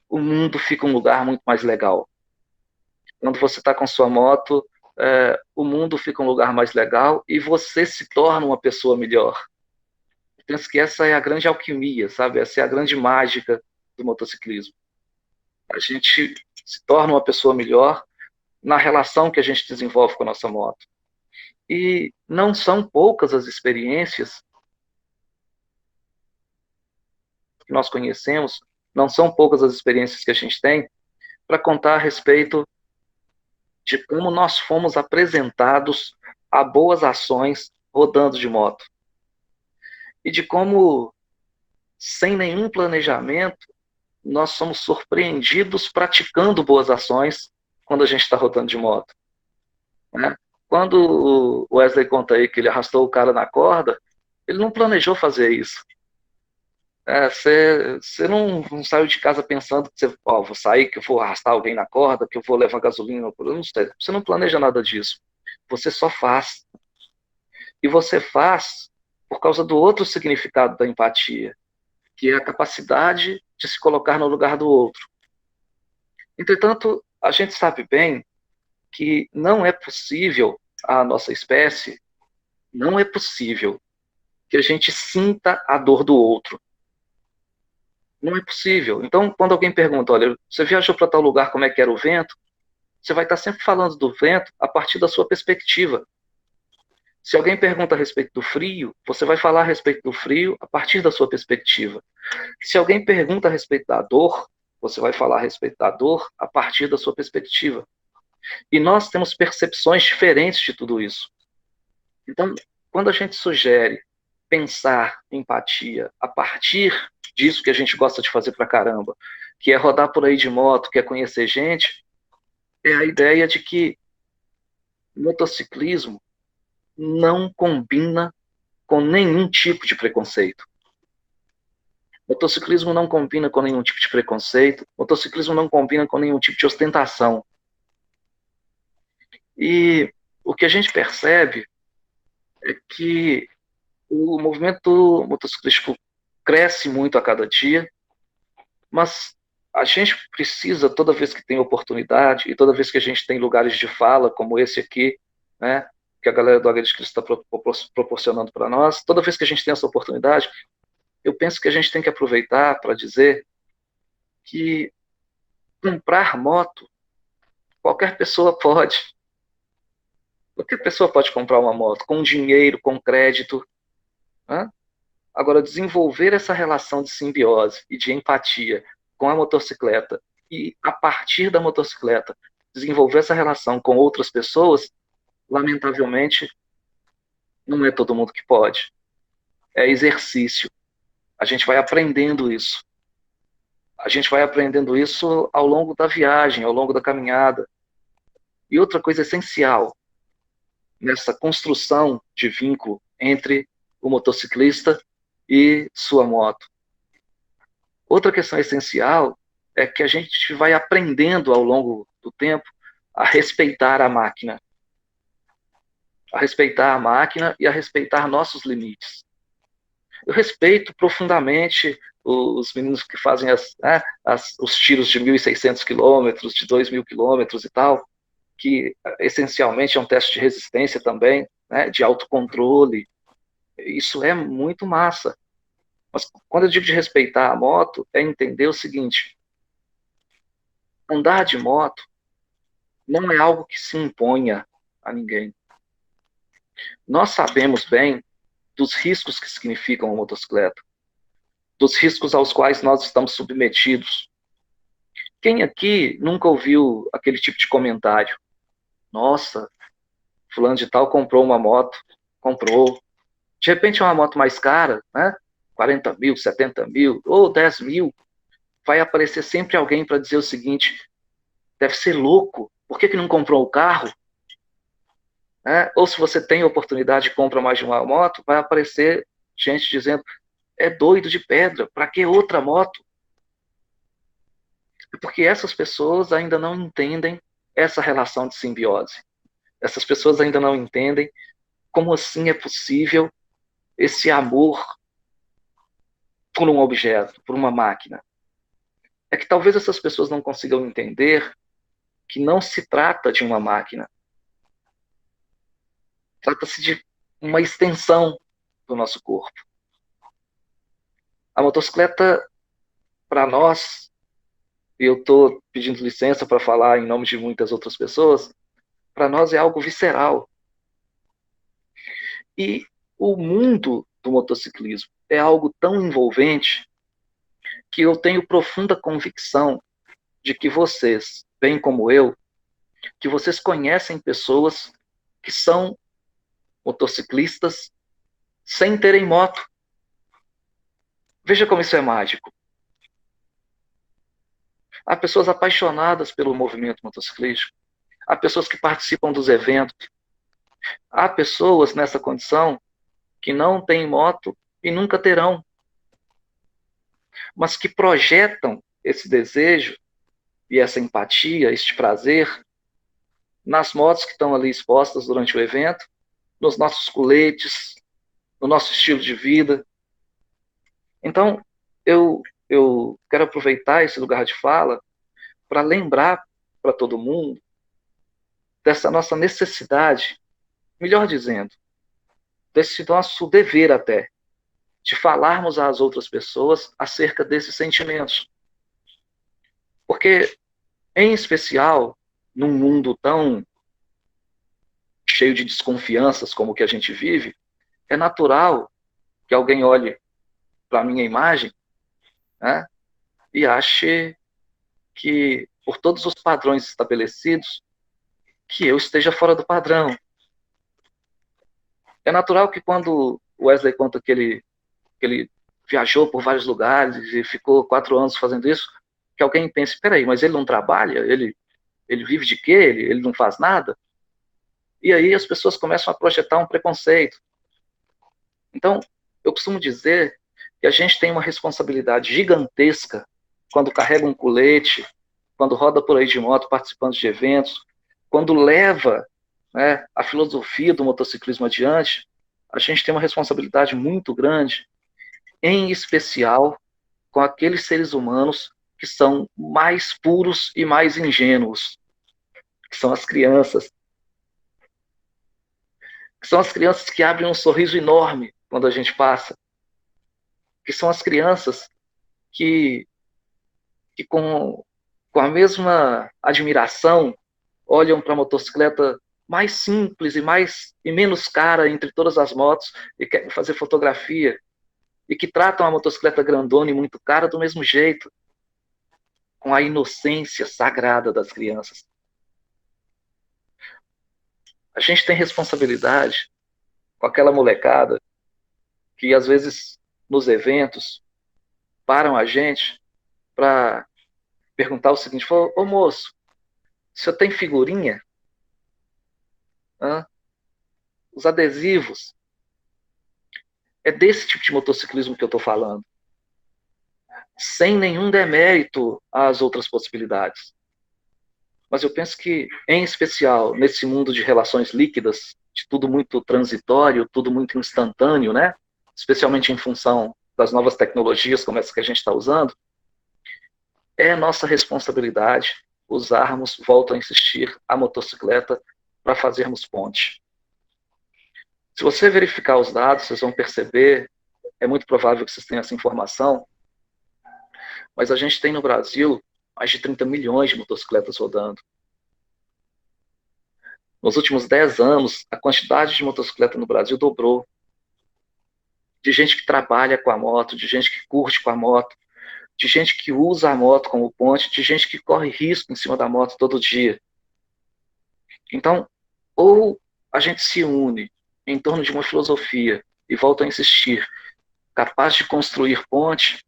o mundo fica um lugar muito mais legal. Quando você está com sua moto, o mundo fica um lugar mais legal e você se torna uma pessoa melhor. Eu penso que essa é a grande alquimia, sabe? Essa é a grande mágica do motociclismo. A gente se torna uma pessoa melhor na relação que a gente desenvolve com a nossa moto. E não são poucas as experiências que nós conhecemos, não são poucas as experiências que a gente tem para contar a respeito de como nós fomos apresentados a boas ações rodando de moto. E de como, sem nenhum planejamento, nós somos surpreendidos praticando boas ações quando a gente está rodando de moto. Né? Quando o Wesley conta aí que ele arrastou o cara na corda, ele não planejou fazer isso. Você não saiu de casa pensando que vou sair, que eu vou arrastar alguém na corda, que eu vou levar gasolina. Eu não sei. Você não planeja nada disso. Você só faz. E você faz por causa do outro significado da empatia, que é a capacidade de se colocar no lugar do outro. Entretanto, a gente sabe bem que não é possível, a nossa espécie, não é possível que a gente sinta a dor do outro. Não é possível. Então, quando alguém pergunta, olha, você viajou para tal lugar, como é que era o vento? Você vai estar sempre falando do vento a partir da sua perspectiva. Se alguém pergunta a respeito do frio, você vai falar a respeito do frio a partir da sua perspectiva. Se alguém pergunta a respeito da dor, você vai falar a respeito da dor a partir da sua perspectiva. E nós temos percepções diferentes de tudo isso. Então, quando a gente sugere pensar empatia a partir disso que a gente gosta de fazer pra caramba, que é rodar por aí de moto, que é conhecer gente, é a ideia de que motociclismo não combina com nenhum tipo de preconceito. Motociclismo não combina com nenhum tipo de preconceito, motociclismo não combina com nenhum tipo de ostentação. E o que a gente percebe é que o movimento motociclístico cresce muito a cada dia, mas a gente precisa, toda vez que tem oportunidade, e toda vez que a gente tem lugares de fala, como esse aqui, né, que a galera do Águia de Cristo está proporcionando para nós, toda vez que a gente tem essa oportunidade, eu penso que a gente tem que aproveitar para dizer que comprar moto, qualquer pessoa pode. Qualquer pessoa pode comprar uma moto, com dinheiro, com crédito. Né? Agora, desenvolver essa relação de simbiose e de empatia com a motocicleta e, a partir da motocicleta, desenvolver essa relação com outras pessoas, lamentavelmente, não é todo mundo que pode. É exercício. A gente vai aprendendo isso. A gente vai aprendendo isso ao longo da viagem, ao longo da caminhada. E outra coisa essencial nessa construção de vínculo entre o motociclista e sua moto. Outra questão essencial é que a gente vai aprendendo ao longo do tempo a respeitar a máquina. A respeitar a máquina e a respeitar nossos limites. Eu respeito profundamente os meninos que fazem os tiros de 1.600 quilômetros, de 2.000 quilômetros e tal, que essencialmente é um teste de resistência também, né, de autocontrole. Isso é muito massa. Mas quando eu digo de respeitar a moto, é entender o seguinte: andar de moto não é algo que se imponha a ninguém. Nós sabemos bem dos riscos que significam a motocicleta, dos riscos aos quais nós estamos submetidos. Quem aqui nunca ouviu aquele tipo de comentário? Nossa, fulano de tal comprou uma moto, comprou. De repente é uma moto mais cara, né? 40 mil, 70 mil, ou 10 mil. Vai aparecer sempre alguém para dizer o seguinte: deve ser louco, por que não comprou o carro? Ou se você tem oportunidade de comprar mais de uma moto, vai aparecer gente dizendo: é doido de pedra, para que outra moto? Porque essas pessoas ainda não entendem essa relação de simbiose. Essas pessoas ainda não entendem como assim é possível esse amor por um objeto, por uma máquina. É que talvez essas pessoas não consigam entender que não se trata de uma máquina. Trata-se de uma extensão do nosso corpo. A motocicleta, para nós, e eu estou pedindo licença para falar em nome de muitas outras pessoas, para nós é algo visceral. E o mundo do motociclismo é algo tão envolvente que eu tenho profunda convicção de que vocês, bem como eu, que vocês conhecem pessoas que são motociclistas sem terem moto. Veja como isso é mágico. Há pessoas apaixonadas pelo movimento motociclístico. Há pessoas que participam dos eventos. Há pessoas nessa condição que não têm moto e nunca terão, mas que projetam esse desejo e essa empatia, este prazer, nas motos que estão ali expostas durante o evento, nos nossos coletes, no nosso estilo de vida. Então, eu quero aproveitar esse lugar de fala para lembrar para todo mundo dessa nossa necessidade, melhor dizendo, desse nosso dever até, de falarmos às outras pessoas acerca desses sentimentos. Porque, em especial, num mundo tão cheio de desconfianças como o que a gente vive, é natural que alguém olhe para a minha imagem, né, e ache que, por todos os padrões estabelecidos, que eu esteja fora do padrão. É natural que quando o Wesley conta que ele viajou por vários lugares e ficou 4 anos fazendo isso, que alguém pense: espera aí, mas ele não trabalha? Ele vive de quê? Ele não faz nada? E aí as pessoas começam a projetar um preconceito. Então, eu costumo dizer que a gente tem uma responsabilidade gigantesca quando carrega um colete, quando roda por aí de moto participando de eventos, quando leva, né, a filosofia do motociclismo adiante. A gente tem uma responsabilidade muito grande, em especial com aqueles seres humanos que são mais puros e mais ingênuos, que são as crianças. Que são as crianças que abrem um sorriso enorme quando a gente passa. Que são as crianças que com a mesma admiração olham para a motocicleta mais simples e menos cara entre todas as motos e querem fazer fotografia, e que tratam a motocicleta grandona e muito cara do mesmo jeito, com a inocência sagrada das crianças. A gente tem responsabilidade com aquela molecada que às vezes nos eventos param a gente para perguntar o seguinte: ô moço, o senhor tem figurinha? Os adesivos? É desse tipo de motociclismo que eu estou falando. Sem nenhum demérito às outras possibilidades. Mas eu penso que, em especial, nesse mundo de relações líquidas, de tudo muito transitório, tudo muito instantâneo, né? Especialmente em função das novas tecnologias como essa que a gente está usando, é nossa responsabilidade usarmos, volto a insistir, a motocicleta para fazermos ponte. Se você verificar os dados, vocês vão perceber, é muito provável que vocês tenham essa informação, mas a gente tem no Brasil mais de 30 milhões de motocicletas rodando. Nos últimos 10 anos, a quantidade de motocicleta no Brasil dobrou. De gente que trabalha com a moto, de gente que curte com a moto, de gente que usa a moto como ponte, de gente que corre risco em cima da moto todo dia. Então, ou a gente se une em torno de uma filosofia, e volto a insistir, capaz de construir ponte,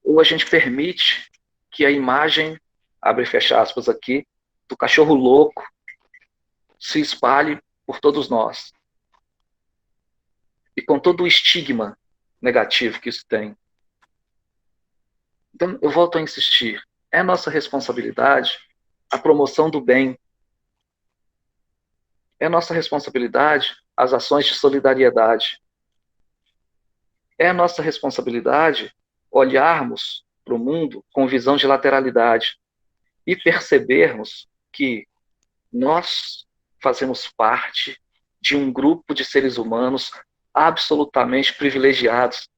ou a gente permite que a imagem, abre e fecha aspas aqui, do cachorro louco se espalhe por todos nós. E com todo o estigma negativo que isso tem. Então, eu volto a insistir, é nossa responsabilidade a promoção do bem. É nossa responsabilidade as ações de solidariedade. É nossa responsabilidade olharmos para o mundo com visão de lateralidade e percebermos que nós fazemos parte de um grupo de seres humanos absolutamente privilegiados.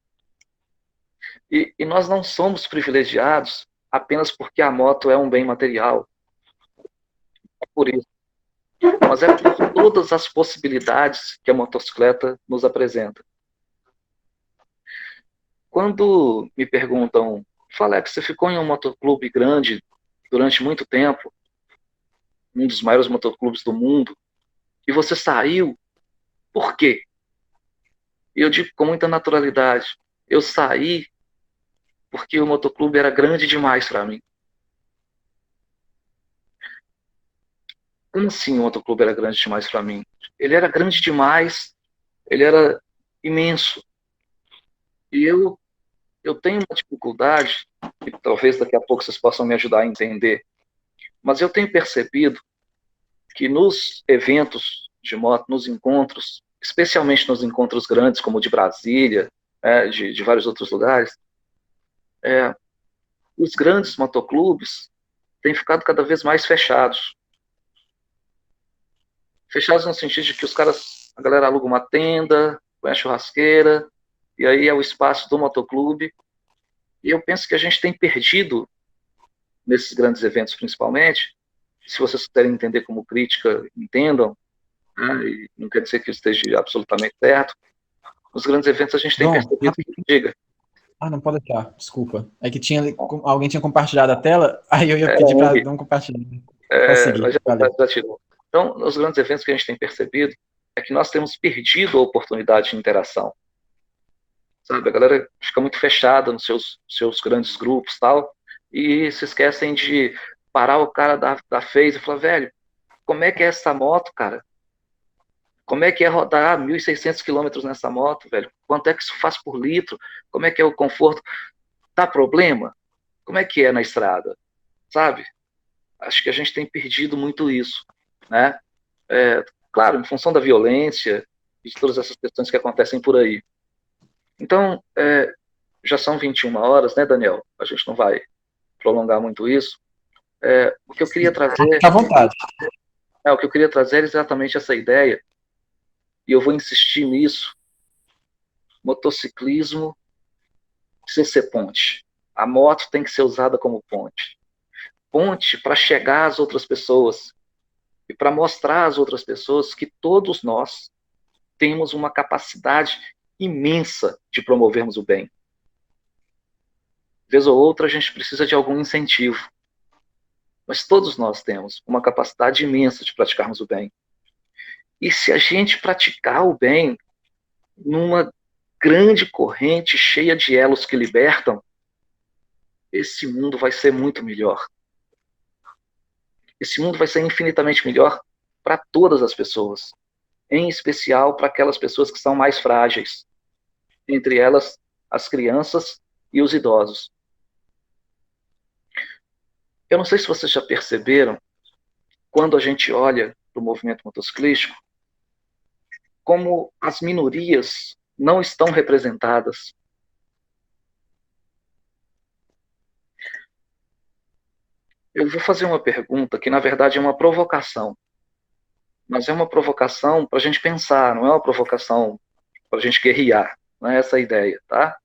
E nós não somos privilegiados apenas porque a moto é um bem material. É por isso. Mas é por todas as possibilidades que a motocicleta nos apresenta. Quando me perguntam, Falex, você ficou em um motoclube grande durante muito tempo, um dos maiores motoclubes do mundo, e você saiu, por quê? E eu digo com muita naturalidade, eu saí porque o motoclube era grande demais para mim. Como assim o motoclube era grande demais para mim? Ele era grande demais, ele era imenso. E eu tenho uma dificuldade, e talvez daqui a pouco vocês possam me ajudar a entender, mas eu tenho percebido que nos eventos de moto, nos encontros, especialmente nos encontros grandes, como o de Brasília, de vários outros lugares, os grandes motoclubes têm ficado cada vez mais fechados. Fechados no sentido de que a galera aluga uma tenda, põe a churrasqueira, e aí é o espaço do motoclube. E eu penso que a gente tem perdido, nesses grandes eventos principalmente, se vocês quiserem entender como crítica, entendam, né, e não quer dizer que eu esteja absolutamente certo, nos grandes eventos a gente tem percebido que... Diga. Não pode deixar, desculpa. É que alguém tinha compartilhado a tela, aí eu ia pedir para não compartilhar. Já tirou. Então, nos grandes eventos que a gente tem percebido é que nós temos perdido a oportunidade de interação. Sabe, a galera fica muito fechada nos seus grandes grupos e tal, e se esquecem de parar o cara da Phase e falar, velho, como é que é essa moto, cara? Como é que é rodar 1.600 quilômetros nessa moto, velho? Quanto é que isso faz por litro? Como é que é o conforto? Dá problema? Como é que é na estrada? Sabe? Acho que a gente tem perdido muito isso, né? Claro, em função da violência e de todas essas questões que acontecem por aí. Então, já são 21 horas, né, Daniel? A gente não vai prolongar muito isso. O que eu queria trazer... Fique à vontade. O que eu queria trazer é exatamente essa ideia, e eu vou insistir nisso. Motociclismo precisa ser ponte. A moto tem que ser usada como ponte. Ponte para chegar às outras pessoas e para mostrar às outras pessoas que todos nós temos uma capacidade imensa de promovermos o bem. Vez ou outra a gente precisa de algum incentivo, mas todos nós temos uma capacidade imensa de praticarmos o bem. E se a gente praticar o bem numa grande corrente cheia de elos que libertam, esse mundo vai ser muito melhor. Esse mundo vai ser infinitamente melhor para todas as pessoas, em especial para aquelas pessoas que são mais frágeis, entre elas as crianças e os idosos. Eu não sei se vocês já perceberam, quando a gente olha para o movimento motociclístico, como as minorias não estão representadas. Eu vou fazer uma pergunta que, na verdade, é uma provocação. Mas é uma provocação para a gente pensar, não é uma provocação para a gente guerrear. Não é essa a ideia, tá?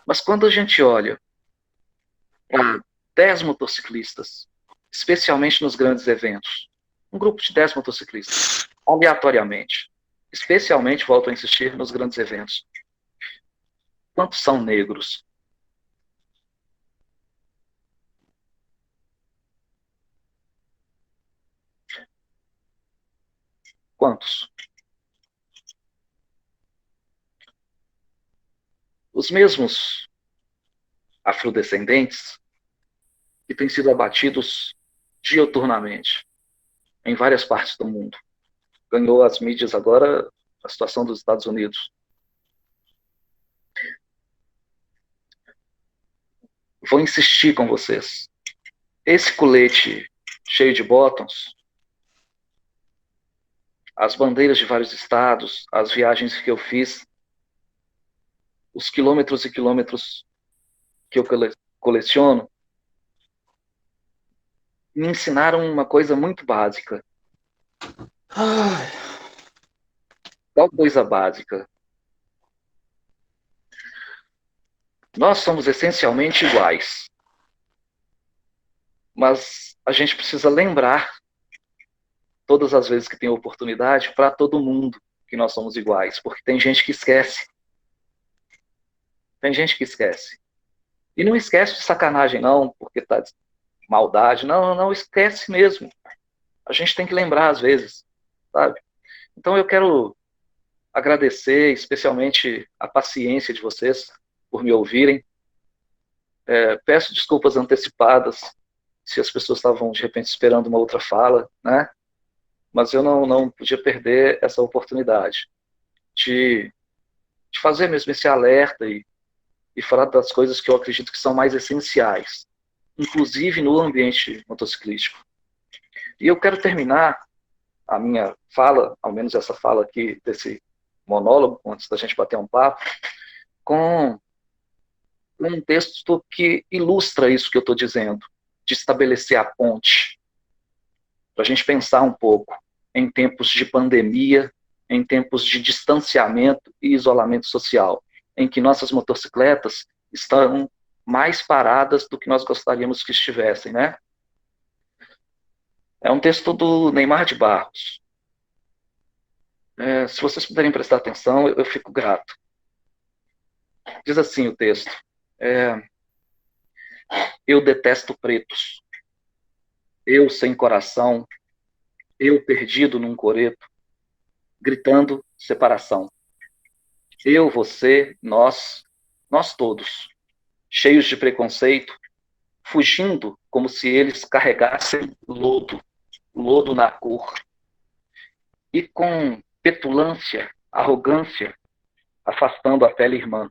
Mas quando a gente olha a 10 motociclistas, especialmente nos grandes eventos. Um grupo de 10 motociclistas, aleatoriamente. Especialmente, volto a insistir, nos grandes eventos. Quantos são negros? Quantos? Os mesmos afrodescendentes que têm sido abatidos diuturnamente em várias partes do mundo. Ganhou as mídias agora a situação dos Estados Unidos. Vou insistir com vocês. Esse colete cheio de bottoms, as bandeiras de vários estados, as viagens que eu fiz, os quilômetros e quilômetros que eu coleciono, me ensinaram uma coisa muito básica. Qual coisa básica? Nós somos essencialmente iguais. Mas a gente precisa lembrar, todas as vezes que tem oportunidade, para todo mundo que nós somos iguais. Porque tem gente que esquece. Tem gente que esquece. E não esquece de sacanagem, não, porque tá de maldade. Não, esquece mesmo. A gente tem que lembrar às vezes, sabe? Então eu quero agradecer especialmente a paciência de vocês por me ouvirem. Peço desculpas antecipadas se as pessoas estavam de repente esperando uma outra fala, né? Mas eu não podia perder essa oportunidade de fazer mesmo esse alerta e falar das coisas que eu acredito que são mais essenciais, inclusive no ambiente motociclístico. E eu quero terminar a minha fala, ao menos essa fala aqui, desse monólogo, antes da gente bater um papo, com um texto que ilustra isso que eu estou dizendo, de estabelecer a ponte, para a gente pensar um pouco em tempos de pandemia, em tempos de distanciamento e isolamento social, em que nossas motocicletas estão mais paradas do que nós gostaríamos que estivessem, né? É um texto do Neymar de Barros. Se vocês puderem prestar atenção, eu fico grato. Diz assim o texto: eu detesto pretos, eu sem coração, eu perdido num coreto, gritando separação. Eu, você, nós todos, cheios de preconceito, fugindo como se eles carregassem lodo na cor. E com petulância, arrogância, afastando a pele irmã.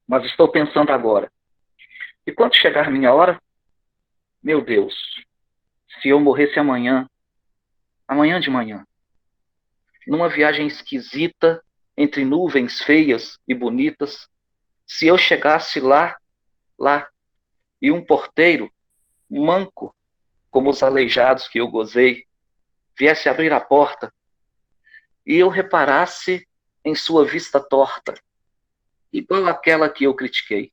Mas estou pensando agora, e quando chegar minha hora, meu Deus, se eu morresse amanhã de manhã, numa viagem esquisita, entre nuvens feias e bonitas, se eu chegasse lá, e um porteiro, manco, como os aleijados que eu gozei, viesse abrir a porta, e eu reparasse em sua vista torta, igual aquela que eu critiquei.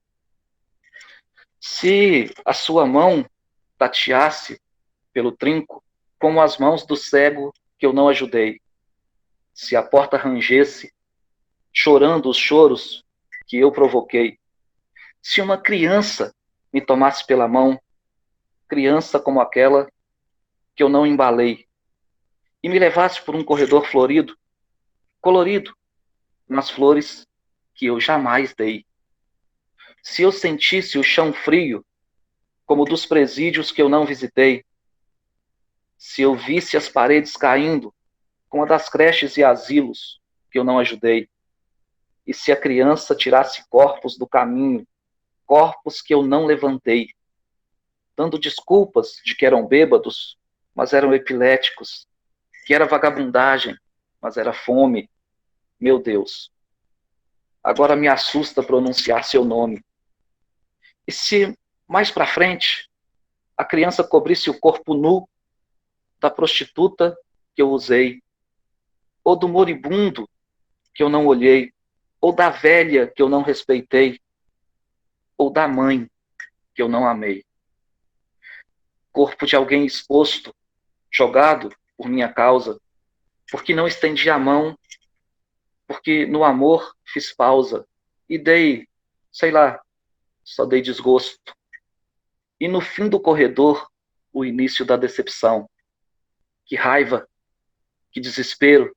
Se a sua mão tateasse pelo trinco, como as mãos do cego que eu não ajudei, se a porta rangesse, chorando os choros que eu provoquei, se uma criança me tomasse pela mão, criança como aquela que eu não embalei, e me levasse por um corredor florido, colorido, nas flores que eu jamais dei. Se eu sentisse o chão frio, como dos presídios que eu não visitei, se eu visse as paredes caindo, como a das creches e asilos que eu não ajudei, e se a criança tirasse corpos do caminho, corpos que eu não levantei, dando desculpas de que eram bêbados, mas eram epiléticos, que era vagabundagem, mas era fome. Meu Deus, agora me assusta pronunciar seu nome. E se, mais para frente, a criança cobrisse o corpo nu da prostituta que eu usei, ou do moribundo que eu não olhei, ou da velha que eu não respeitei, ou da mãe que eu não amei. Corpo de alguém exposto, jogado por minha causa, porque não estendi a mão, porque no amor fiz pausa e dei, sei lá, só dei desgosto. E no fim do corredor, o início da decepção. Que raiva, que desespero.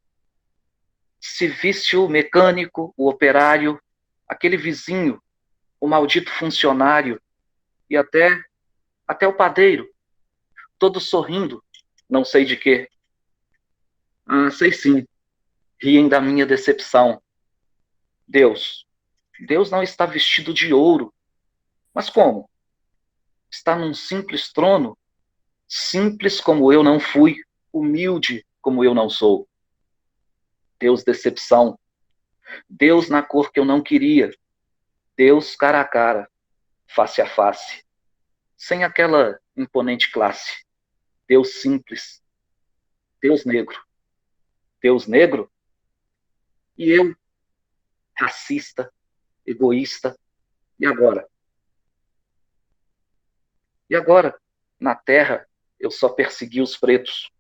Se visse o mecânico, o operário, aquele vizinho, o maldito funcionário e até o padeiro, todos sorrindo, não sei de quê. Ah, sei sim, riem da minha decepção. Deus não está vestido de ouro. Mas como? Está num simples trono, simples como eu não fui, humilde como eu não sou. Deus decepção. Deus na cor que eu não queria. Deus cara a cara, face a face. Sem aquela imponente classe. Deus simples. Deus negro. Deus negro? E eu, racista, egoísta. E agora? E agora? Na terra, eu só persegui os pretos.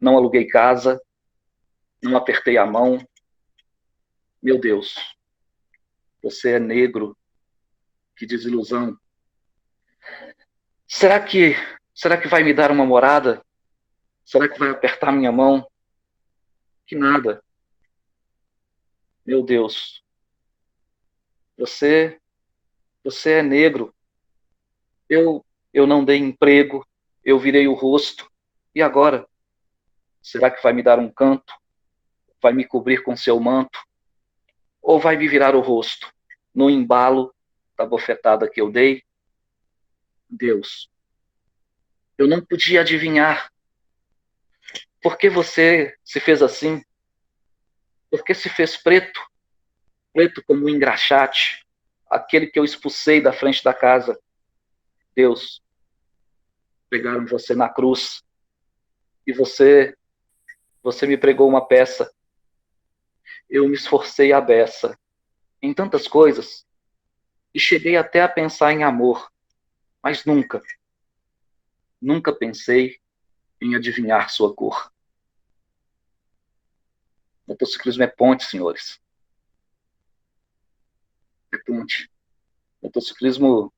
Não aluguei casa, não apertei a mão. Meu Deus, você é negro. Que desilusão. Será que vai me dar uma morada? Será que vai apertar minha mão? Que nada. Meu Deus, você é negro. Eu não dei emprego, eu virei o rosto. E agora? Será que vai me dar um canto? Vai me cobrir com seu manto? Ou vai me virar o rosto no embalo da bofetada que eu dei? Deus, eu não podia adivinhar. Por que você se fez assim? Por que se fez preto? Preto como um engraxate, aquele que eu expulsei da frente da casa. Deus, pegaram você na cruz e você me pregou uma peça. Eu me esforcei à beça em tantas coisas e cheguei até a pensar em amor, mas nunca pensei em adivinhar sua cor. Motociclismo é ponte, senhores. É ponte. Motociclismo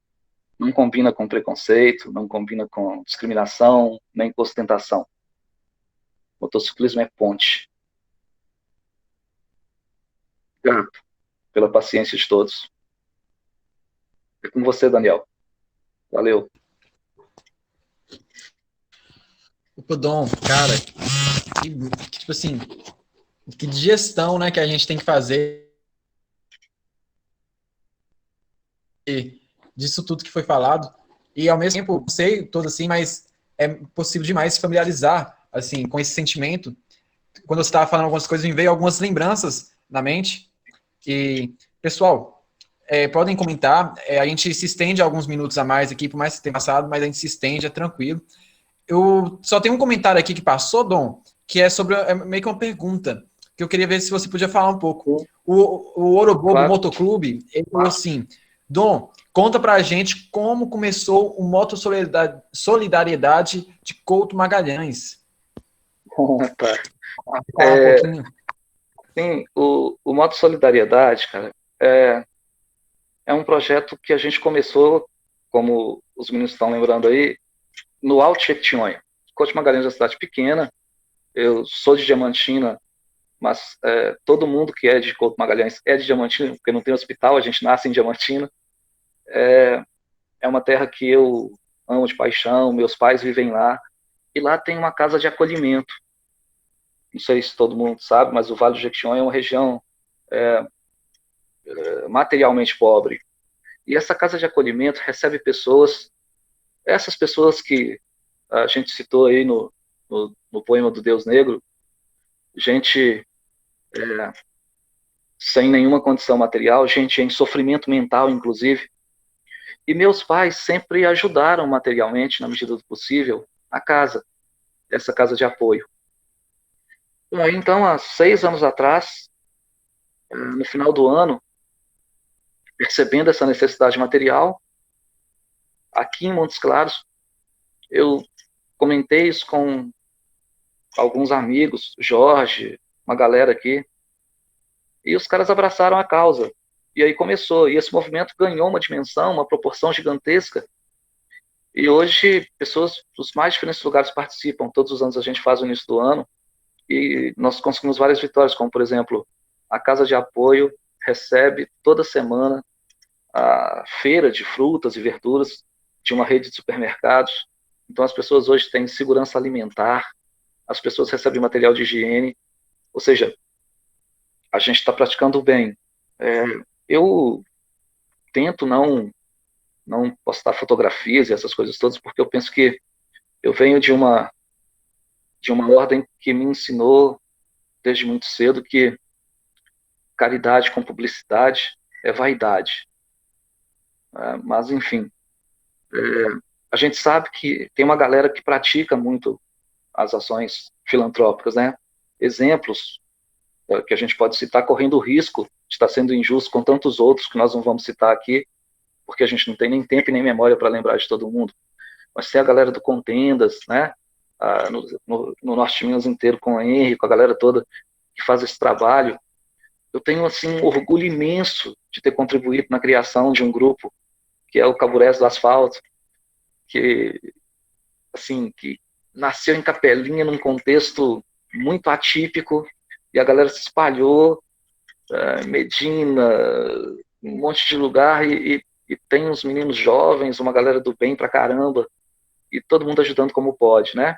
não combina com preconceito, não combina com discriminação, nem com ostentação. Motociclismo é ponte. Grato pela paciência de todos. É com você, Daniel. Valeu. Opa, Dom, cara, tipo assim, que digestão, né, que a gente tem que fazer disso tudo que foi falado. E ao mesmo tempo, não sei todo assim, mas é possível demais se familiarizar assim com esse sentimento. Quando você estava falando algumas coisas, me veio algumas lembranças na mente. E, pessoal, podem comentar. A gente se estende alguns minutos a mais aqui, por mais que tenha passado, mas a gente se estende, é tranquilo. Eu só tenho um comentário aqui que passou, Dom, que é sobre meio que uma pergunta, que eu queria ver se você podia falar um pouco. O Orobobo Claro. Motoclube, ele falou assim, Dom, conta pra gente como começou o Moto Solidariedade de Couto Magalhães. Tá. Fala um pouquinho. Sim, o Moto Solidariedade, cara, é um projeto que a gente começou, como os meninos estão lembrando aí, no Alto Jequitinhonha. Couto Magalhães é uma cidade pequena, eu sou de Diamantina, mas todo mundo que é de Couto Magalhães é de Diamantina, porque não tem hospital, a gente nasce em Diamantina. É uma terra que eu amo de paixão, meus pais vivem lá, e lá tem uma casa de acolhimento. Não sei se todo mundo sabe, mas o Vale do Jequitinhonha é uma região materialmente pobre. E essa casa de acolhimento recebe pessoas, essas pessoas que a gente citou aí no poema do Deus Negro, gente sem nenhuma condição material, gente em sofrimento mental, inclusive. E meus pais sempre ajudaram materialmente, na medida do possível, a casa, essa casa de apoio. Bom, então, há 6 anos atrás, no final do ano, percebendo essa necessidade material, aqui em Montes Claros. Eu comentei isso com alguns amigos, Jorge, uma galera aqui, e os caras abraçaram a causa. E aí começou, e esse movimento ganhou uma dimensão, uma proporção gigantesca, e hoje pessoas dos mais diferentes lugares participam. Todos os anos a gente faz o início do ano, e nós conseguimos várias vitórias, como por exemplo, a Casa de Apoio recebe toda semana a feira de frutas e verduras de uma rede de supermercados. Então as pessoas hoje têm segurança alimentar, as pessoas recebem material de higiene, ou seja, a gente está praticando o bem. Eu tento não postar fotografias e essas coisas todas, porque eu penso que eu venho de uma ordem que me ensinou desde muito cedo que caridade com publicidade é vaidade. Mas, enfim, a gente sabe que tem uma galera que pratica muito as ações filantrópicas, né? Exemplos que a gente pode citar correndo o risco de estar sendo injusto com tantos outros que nós não vamos citar aqui, porque a gente não tem nem tempo e nem memória para lembrar de todo mundo. Mas tem a galera do Contendas, né? No Norte de Minas inteiro, com o Henry, com a galera toda que faz esse trabalho. Eu tenho, assim, um orgulho imenso de ter contribuído na criação de um grupo que é o Caburés do Asfalto, que, assim, que nasceu em Capelinha num contexto muito atípico, e a galera se espalhou, Medina, um monte de lugar, e tem uns meninos jovens, uma galera do bem pra caramba, e todo mundo ajudando como pode, né?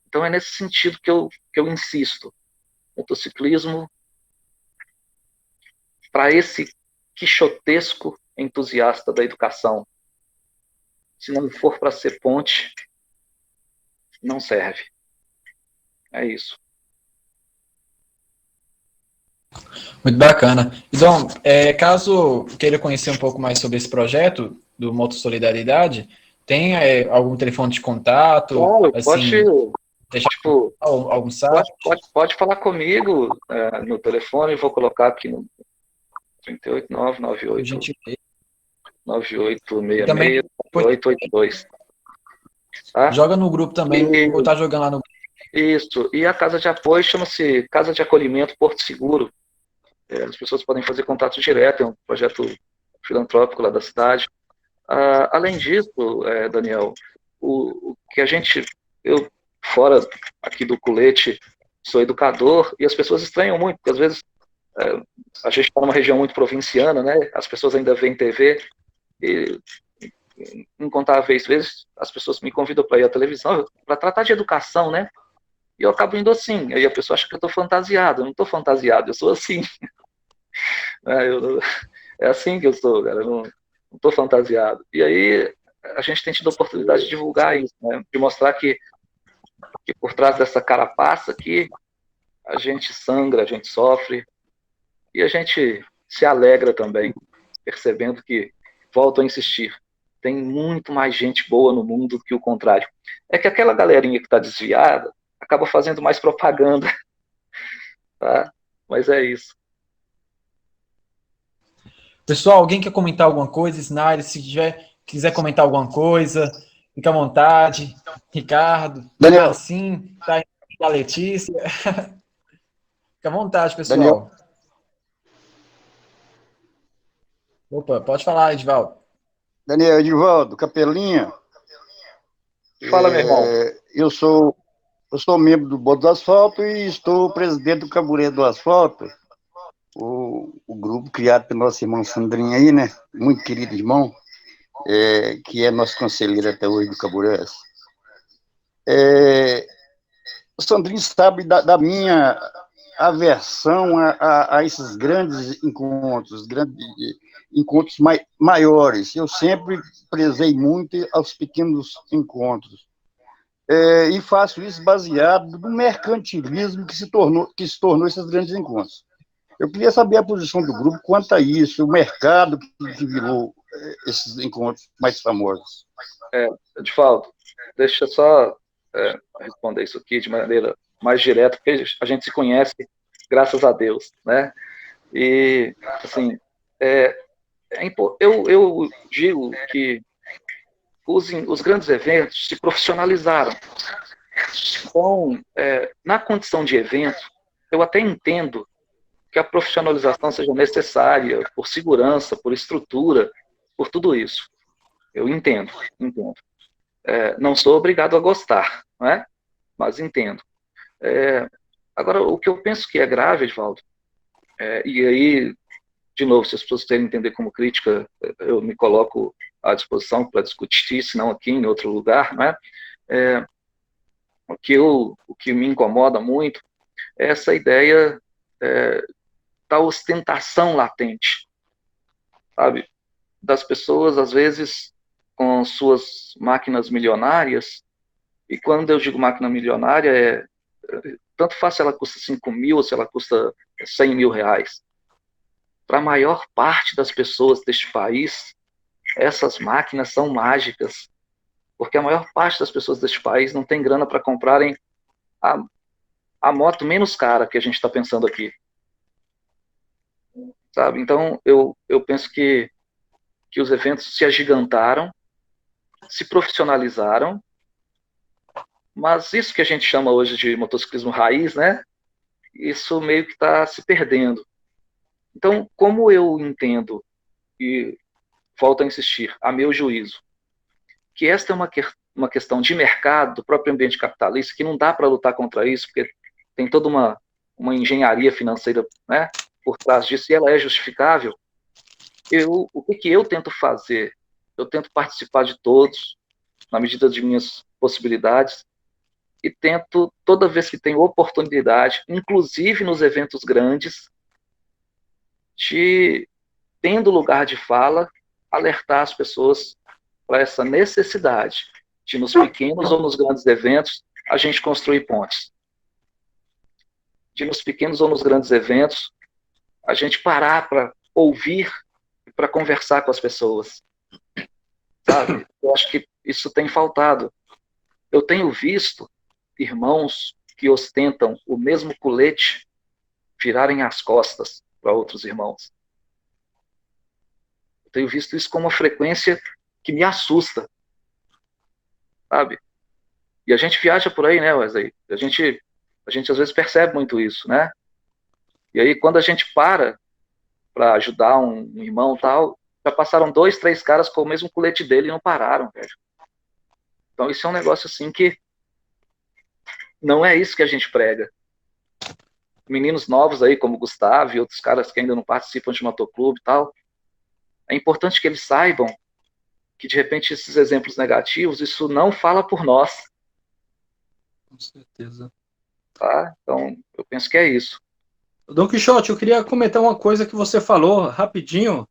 Então é nesse sentido que eu insisto. Motociclismo para esse quixotesco entusiasta da educação. Se não for para ser ponte, não serve. É isso. Muito bacana. Então, caso queira conhecer um pouco mais sobre esse projeto do Moto Solidariedade, tem algum telefone de contato? Claro, assim, tipo, algum site? pode falar comigo no telefone, vou colocar aqui no 38998 9866 tá? Joga no grupo também, vou estar jogando lá no grupo. Isso, e a casa de apoio chama-se Casa de Acolhimento Porto Seguro. As pessoas podem fazer contato direto, é um projeto filantrópico lá da cidade. Além disso, Daniel, o que eu, fora aqui do colete, sou educador, e as pessoas estranham muito, porque às vezes a gente está numa região muito provinciana, né? As pessoas ainda veem TV, e incontáveis vezes as pessoas me convidam para ir à televisão para tratar de educação, né? E eu acabo indo assim, aí a pessoa acha que eu estou fantasiado. Eu não estou fantasiado, eu sou assim. É assim que eu sou, cara, eu não estou fantasiado. E aí a gente tem tido a oportunidade de divulgar isso, né? De mostrar que por trás dessa carapaça aqui, a gente sangra, a gente sofre, e a gente se alegra também, percebendo que, volto a insistir, tem muito mais gente boa no mundo do que o contrário. É que aquela galerinha que está desviada acaba fazendo mais propaganda, tá? Mas é isso. Pessoal, alguém quer comentar alguma coisa? Snyder, se quiser comentar alguma coisa, fica à vontade. Ricardo, Daniel. Sim, tá a Letícia. Fica à vontade, pessoal. Daniel. Opa, pode falar, Edivaldo. Daniel, Edivaldo, Capelinha. Fala, meu irmão. Eu sou membro do Boto do Asfalto e estou presidente do Caburé do Asfalto, o grupo criado pelo nosso irmão Sandrinho aí, né? Muito querido irmão, que é nosso conselheiro até hoje do Caburé. O Sandrinho sabe da minha aversão a esses grandes encontros maiores. Eu sempre prezei muito aos pequenos encontros. E faço isso baseado no mercantilismo que se tornou esses grandes encontros. Eu queria saber a posição do grupo quanto a isso, o mercado que virou esses encontros mais famosos. Edivaldo, deixa eu só responder isso aqui de maneira mais direta, porque a gente se conhece, graças a Deus, né? E, assim, eu digo que os grandes eventos se profissionalizaram. Então, na condição de evento, eu até entendo que a profissionalização seja necessária por segurança, por estrutura, por tudo isso. Eu entendo. Não sou obrigado a gostar, não é? Mas entendo. Agora, o que eu penso que é grave, Edvaldo, e aí, de novo, se as pessoas querem entender como crítica, eu me coloco à disposição para discutir, se não aqui, em outro lugar, não é? O que me incomoda muito é essa ideia da ostentação latente, sabe? Das pessoas, às vezes, com suas máquinas milionárias, e quando eu digo máquina milionária, tanto faz se ela custa 5 mil ou se ela custa 100 mil reais. Para a maior parte das pessoas deste país, essas máquinas são mágicas, porque a maior parte das pessoas deste país não tem grana para comprarem a moto menos cara que a gente está pensando aqui. Sabe? Então, eu penso que os eventos se agigantaram, se profissionalizaram, mas isso que a gente chama hoje de motociclismo raiz, né? Isso meio que está se perdendo. Então, como eu entendo, e volto a insistir, a meu juízo, que esta é uma questão de mercado, do próprio ambiente capitalista, que não dá para lutar contra isso, porque tem toda uma engenharia financeira, né, por trás disso, e ela é justificável. O que eu tento fazer? Eu tento participar de todos, na medida de minhas possibilidades, e tento, toda vez que tenho oportunidade, inclusive nos eventos grandes, de, tendo lugar de fala, alertar as pessoas para essa necessidade de, nos pequenos ou nos grandes eventos, a gente construir pontes. De, nos pequenos ou nos grandes eventos, a gente parar para ouvir e para conversar com as pessoas. Sabe? Eu acho que isso tem faltado. Eu tenho visto irmãos que ostentam o mesmo colete virarem as costas para outros irmãos. Eu tenho visto isso com uma frequência que me assusta, sabe? E a gente viaja por aí, né, Wesley? A gente às vezes percebe muito isso, né? E aí, quando a gente para ajudar um irmão e tal, já passaram 2, 3 caras com o mesmo colete dele e não pararam, velho. Então, isso é um negócio assim que não é isso que a gente prega. Meninos novos aí, como o Gustavo e outros caras que ainda não participam de motoclube e tal, é importante que eles saibam que, de repente, esses exemplos negativos, isso não fala por nós. Com certeza. Tá? Então, eu penso que é isso. Dom Quixote, eu queria comentar uma coisa que você falou rapidinho,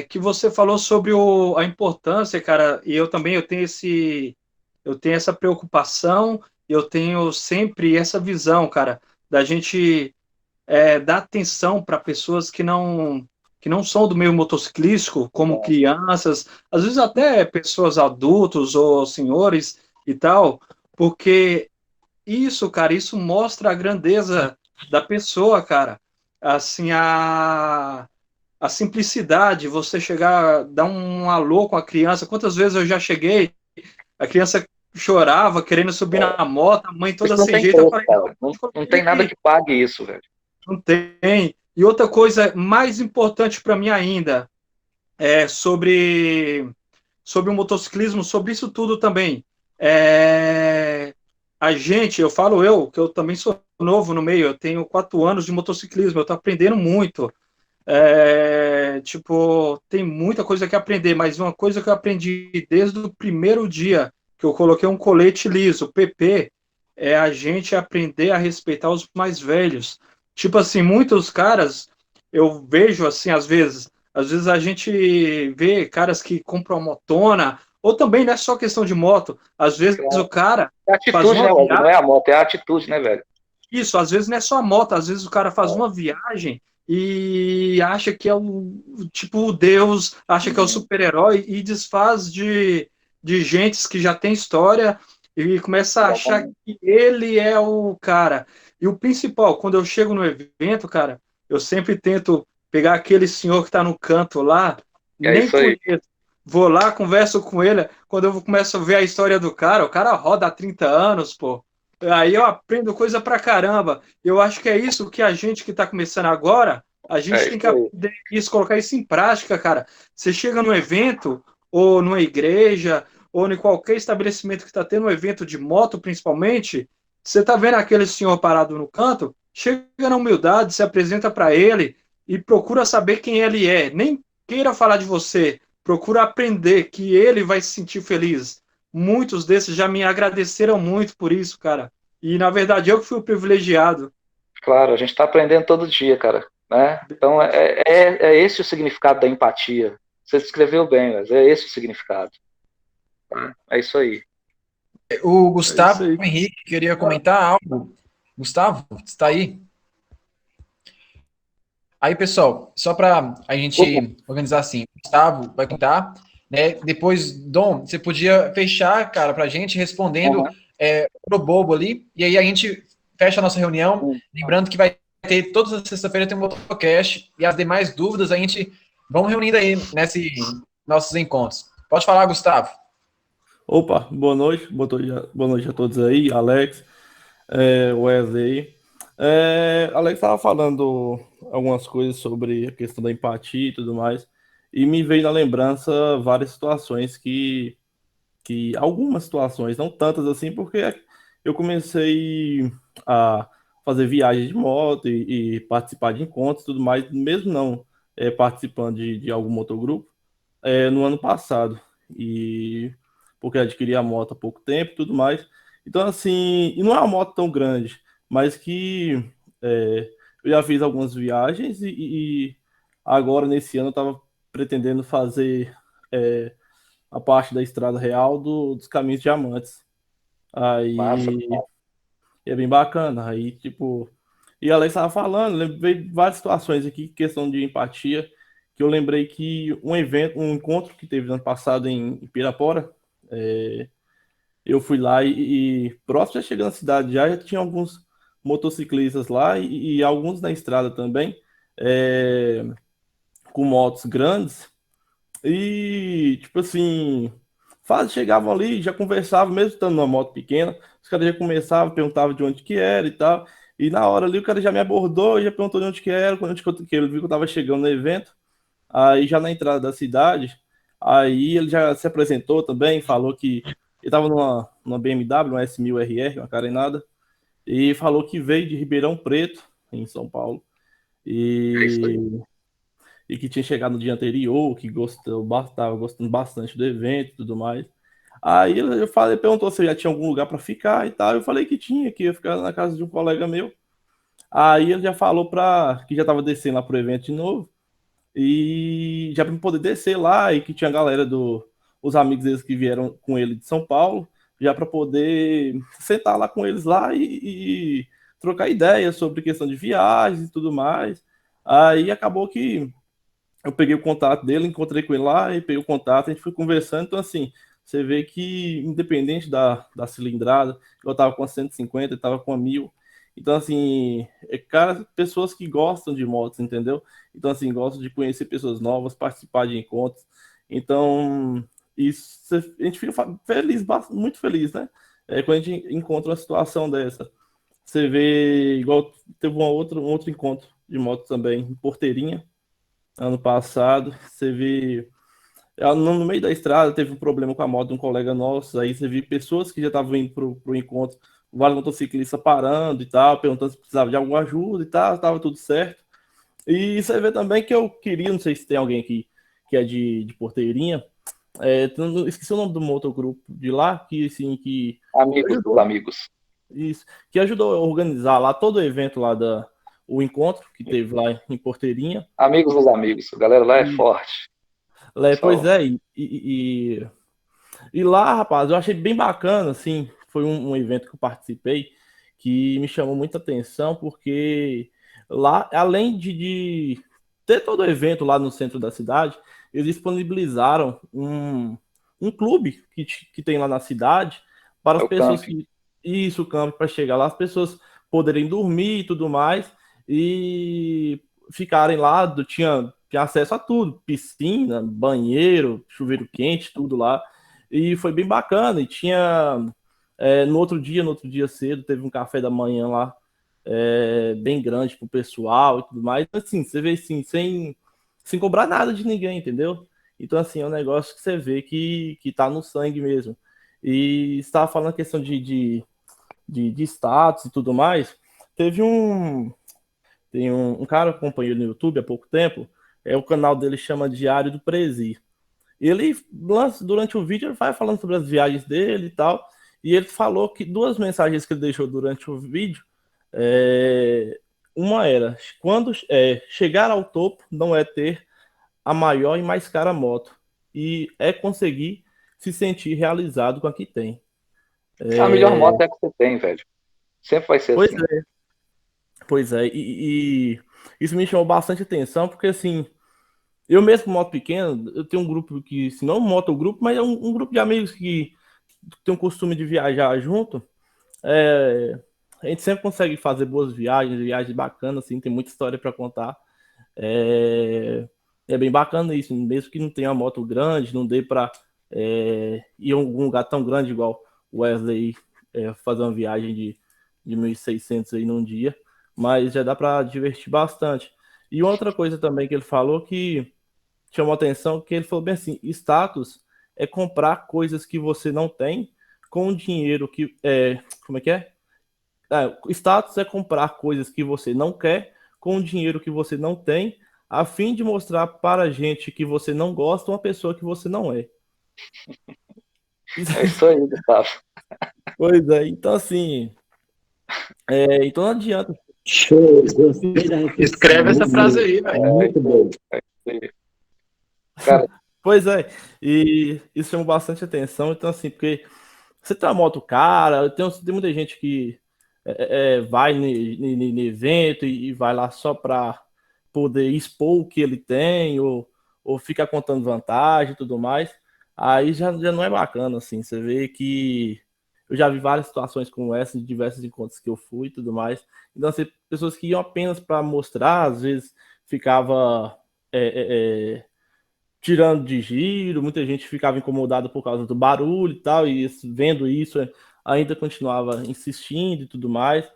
que você falou sobre a importância, cara, e eu também eu tenho essa preocupação, eu tenho sempre essa visão, cara, da gente dar atenção para pessoas que não são do meio motociclístico, como crianças, às vezes até pessoas adultos ou senhores e tal, porque isso, cara, isso mostra a grandeza da pessoa, cara. Assim, a simplicidade, você chegar, dar um alô com a criança. Quantas vezes eu já cheguei, a criança chorava, querendo subir na moto, a mãe toda sem jeito. Eu falei, não tem nada que pague isso, velho. Não tem. E outra coisa mais importante para mim ainda é sobre o motociclismo, sobre isso tudo também. A gente, que eu também sou novo no meio, eu tenho 4 anos de motociclismo, eu estou aprendendo muito. Tem muita coisa que aprender, mas uma coisa que eu aprendi desde o primeiro dia que eu coloquei um colete liso, PP, é a gente aprender a respeitar os mais velhos. Tipo assim, muitos caras, eu vejo assim, às vezes a gente vê caras que compram motona, ou também não é só questão de moto, às vezes o cara... É a atitude, né, Wesley? Não é a moto, é a atitude, né, velho? Isso, às vezes não é só a moto, às vezes o cara faz uma viagem e acha que é o Deus, acha que é o super-herói e desfaz de gentes que já tem história e começa a achar que ele é o cara. E o principal, quando eu chego no evento, cara, eu sempre tento pegar aquele senhor que está no canto lá, nem conheço, vou lá, converso com ele. Quando eu começo a ver a história do cara, o cara roda há 30 anos, pô. Aí eu aprendo coisa pra caramba. Eu acho que é isso que a gente que tá começando agora, a gente tem que aprender isso, colocar isso em prática, cara. Você chega num evento, ou numa igreja, ou em qualquer estabelecimento que está tendo um evento de moto, principalmente, você tá vendo aquele senhor parado no canto, chega na humildade, se apresenta para ele e procura saber quem ele é. Nem queira falar de você, procura aprender que ele vai se sentir feliz. Muitos desses já me agradeceram muito por isso, cara. E na verdade eu que fui o privilegiado. Claro, a gente está aprendendo todo dia, cara. Né? Então é esse o significado da empatia. Você descreveu bem, mas é esse o significado. Tá? É isso aí. O Gustavo Henrique queria comentar algo. Gustavo, está aí? Aí, pessoal, só para a gente organizar assim, Gustavo vai contar, né? Depois, Dom, você podia fechar, cara, para a gente respondendo pro Bobo ali, e aí a gente fecha a nossa reunião, lembrando que vai ter todas as sexta-feiras tem um podcast e as demais dúvidas a gente vamos reunindo aí nesse nossos encontros. Pode falar, Gustavo. Opa, boa noite a todos aí, Alex, Wesley. Alex estava falando algumas coisas sobre a questão da empatia e tudo mais, e me veio na lembrança várias situações algumas situações, não tantas assim, porque eu comecei a fazer viagens de moto e participar de encontros e tudo mais, mesmo não participando de algum motogrupo, no ano passado, e porque adquiri a moto há pouco tempo e tudo mais. Então, assim, e não é uma moto tão grande, mas que eu já fiz algumas viagens e agora, nesse ano, eu estava pretendendo fazer a parte da estrada real dos Caminhos Diamantes. Massa. Aí é bem bacana. Aí, tipo, e a Alex estava falando, lembrei várias situações aqui, questão de empatia, que eu lembrei que um encontro que teve no ano passado em Pirapora, eu fui lá e próximo de chegar na cidade já tinha alguns motociclistas lá e alguns na estrada também, com motos grandes. E, tipo assim, chegavam ali, já conversavam, mesmo estando numa moto pequena, os caras já começavam, perguntavam de onde que era e tal. E na hora ali o cara já me abordou, já perguntou de onde que era, que ele viu que eu tava chegando no evento. Aí já na entrada da cidade, aí ele já se apresentou também, falou que ele tava numa BMW, uma S1000RR, uma carenada, e falou que veio de Ribeirão Preto, em São Paulo. E que tinha chegado no dia anterior, que estava gostando bastante do evento e tudo mais. Aí perguntou se eu já tinha algum lugar para ficar e tal. Eu falei que tinha, que ia ficar na casa de um colega meu. Aí ele já falou que já estava descendo lá pro evento de novo. E já para poder descer lá, e que tinha a galera os amigos deles que vieram com ele de São Paulo, já para poder sentar lá com eles lá e trocar ideias sobre questão de viagens e tudo mais. Aí acabou que eu peguei o contato dele, encontrei com ele lá e peguei o contato, a gente foi conversando. Então, assim, você vê que, independente da cilindrada, eu tava com a 150, ele tava com a 1000. Então, assim, cara, pessoas que gostam de motos, entendeu? Então, assim, gostam de conhecer pessoas novas, participar de encontros. Então, isso, a gente fica feliz, muito feliz, né? Quando a gente encontra uma situação dessa. Você vê, igual teve um outro encontro de moto também, em Porteirinha, ano passado. Você vê, no meio da estrada teve um problema com a moto de um colega nosso, aí você vê pessoas que já estavam indo pro encontro, vários motociclistas parando e tal, perguntando se precisava de alguma ajuda e tal, estava tudo certo. E você vê também que eu queria, não sei se tem alguém aqui que é de Porteirinha, esqueci o nome do motogrupo de lá, que assim, que... Amigos dos amigos. Isso, que ajudou a organizar lá todo o evento lá o encontro que teve lá em Porteirinha. Amigos dos amigos, a galera lá é forte. Pois é, e lá, rapaz, eu achei bem bacana, assim, foi um evento que eu participei que me chamou muita atenção, porque lá, além de ter todo o evento lá no centro da cidade, eles disponibilizaram um clube que tem lá na cidade para as pessoas que... Isso, o campo, para chegar lá, as pessoas poderem dormir e tudo mais, e ficarem lá, tinha tinha acesso a tudo, piscina, banheiro, chuveiro quente, tudo lá. E foi bem bacana. E tinha no outro dia cedo, teve um café da manhã lá, bem grande pro pessoal e tudo mais. Assim, você vê assim, sem cobrar nada de ninguém, entendeu? Então, assim, é um negócio que você vê que tá no sangue mesmo. E você estava falando a questão de status e tudo mais. Teve tem um cara que eu acompanhei no YouTube há pouco tempo, o canal dele chama Diário do Prezi. Ele lança, durante o vídeo, ele vai falando sobre as viagens dele e tal, e ele falou que duas mensagens que ele deixou durante o vídeo, uma era, quando chegar ao topo não é ter a maior e mais cara moto, e é conseguir se sentir realizado com a que tem. A melhor moto é a que você tem, velho. Sempre vai ser Pois assim. Pois é, e isso me chamou bastante atenção, porque assim, eu mesmo moto pequeno, eu tenho um grupo que, se não motogrupo, mas é um grupo de amigos que tem o costume de viajar junto. A gente sempre consegue fazer boas viagens bacanas, assim, tem muita história para contar. É bem bacana isso, mesmo que não tenha uma moto grande, não dê para ir a algum lugar tão grande igual o Wesley, fazer uma viagem de 1.600 aí num dia, mas já dá para divertir bastante. E outra coisa também que ele falou que chamou atenção, que ele falou bem assim, status é comprar coisas que você não tem com dinheiro que como é que é? Status é comprar coisas que você não quer com dinheiro que você não tem, a fim de mostrar para a gente que você não gosta uma pessoa que você não é. É isso aí, Gustavo. Pois é, então assim, então não adianta. Show, gostei da reflexão. Escreve essa frase aí, velho. Muito bom. Cara, Pois é, e isso chama bastante atenção, então assim, porque você tem uma moto cara, tem muita gente que vai no evento e vai lá só para poder expor o que ele tem, ou fica contando vantagem e tudo mais, aí já não é bacana, assim, você vê que eu já vi várias situações como essa, de diversos encontros que eu fui e tudo mais, então assim, pessoas que iam apenas para mostrar, às vezes ficava tirando de giro, muita gente ficava incomodada por causa do barulho e tal, e vendo isso ainda continuava insistindo e tudo mais.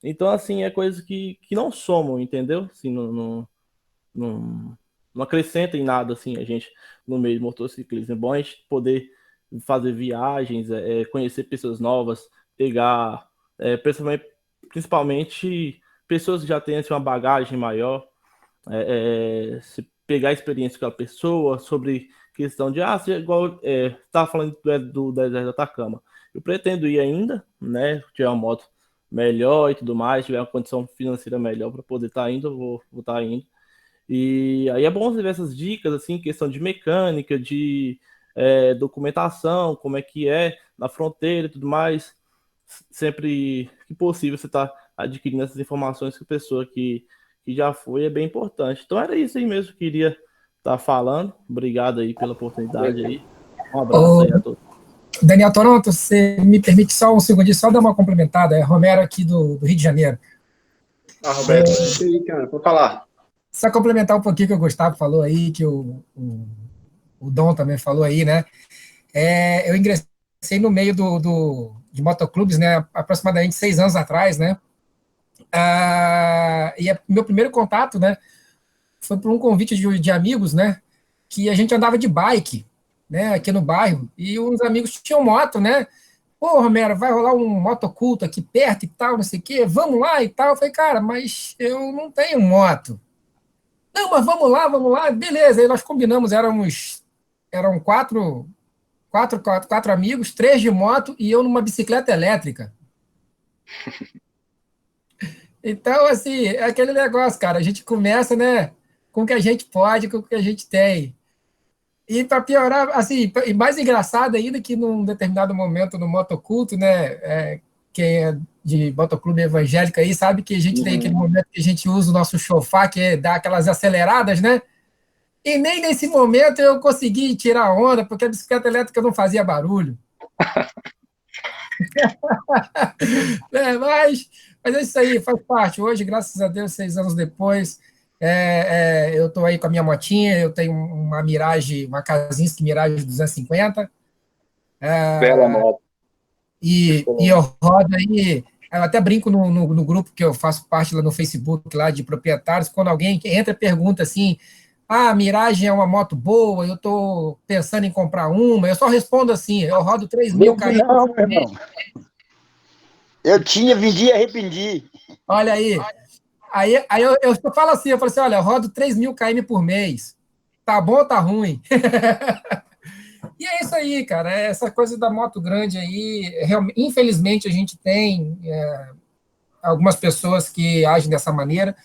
Então, assim, é coisa que não somam, entendeu? Assim, não acrescenta em nada, assim, a gente no meio do motociclismo. É bom a gente poder fazer viagens, conhecer pessoas novas, pegar, principalmente pessoas que já têm assim, uma bagagem maior, se pegar a experiência com a pessoa sobre questão de, igual estava falando do deserto do Atacama. Eu pretendo ir ainda, né? Tiver uma moto melhor e tudo mais, tiver uma condição financeira melhor para poder estar indo, eu vou estar indo. E aí é bom você ver essas dicas, assim, questão de mecânica, de documentação, como é que é na fronteira e tudo mais. Sempre que possível você está adquirindo essas informações com a pessoa que já foi, é bem importante. Então era isso aí mesmo que eu queria estar falando. Obrigado aí pela oportunidade aí. Um abraço aí a todos. Daniel Toronto, você me permite só um segundinho, só dar uma complementada? É Romero aqui do Rio de Janeiro. Roberto, isso aí, cara, pode falar. Só complementar um pouquinho que o Gustavo falou aí, que o Dom também falou aí, né? Eu ingressei no meio de motoclubes, né? Aproximadamente 6 anos atrás, né? E meu primeiro contato, né? Foi por um convite de amigos, né? Que a gente andava de bike, né? Aqui no bairro, e uns amigos tinham moto, né? Pô, Romero, vai rolar um motoculto aqui perto e tal, não sei o quê, vamos lá e tal. Eu falei, cara, mas eu não tenho moto. Não, mas vamos lá, beleza. Aí nós combinamos, eram quatro amigos, 3 de moto e eu numa bicicleta elétrica. Então, assim, é aquele negócio, cara, a gente começa, né, com o que a gente pode, com o que a gente tem. E para piorar, assim, e mais engraçado ainda que num determinado momento no motoculto, né, quem é de motoclube evangélico aí sabe que a gente tem aquele momento que a gente usa o nosso chofar, que dá aquelas aceleradas, né? E nem nesse momento eu consegui tirar a onda, porque a bicicleta elétrica não fazia barulho. Mas é isso aí, faz parte. Hoje, graças a Deus, 6 anos depois, Eu estou aí com a minha motinha, eu tenho uma Mirage, uma Kazinski Mirage 250. Bela moto. E eu rodo aí, eu até brinco no grupo que eu faço parte lá no Facebook, lá de proprietários, quando alguém entra e pergunta assim, a Mirage é uma moto boa, eu estou pensando em comprar uma, eu só respondo assim, eu rodo 3.000 km. Não, meu irmão. Eu tinha, vendi e arrependi. Olha aí. Aí eu falo assim, olha, eu rodo 3.000 km por mês. Tá bom ou tá ruim? E é isso aí, cara. Essa coisa da moto grande aí, infelizmente a gente tem algumas pessoas que agem dessa maneira,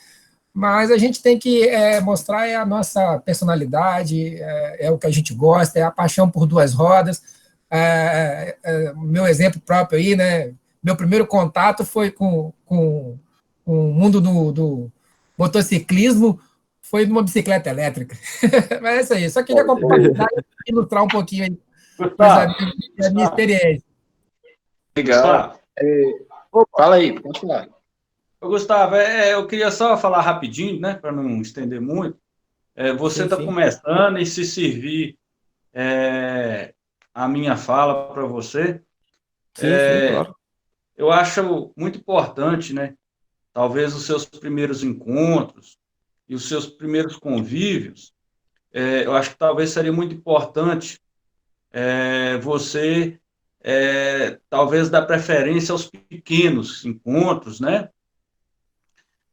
mas a gente tem que mostrar a nossa personalidade, é o que a gente gosta, é a paixão por duas rodas. Meu exemplo próprio aí, né? Meu primeiro contato foi com o mundo do motociclismo, foi numa bicicleta elétrica. Mas é isso aí, só queria compartilhar e ilustrar um pouquinho aí a minha experiência. Legal. Fala aí, pode falar. Gustavo, eu queria só falar rapidinho, né, para não estender muito. Você está começando e se servir a minha fala para você. Sim, claro. Eu acho muito importante, né, talvez os seus primeiros encontros e os seus primeiros convívios, eu acho que talvez seria muito importante você talvez dar preferência aos pequenos encontros, né?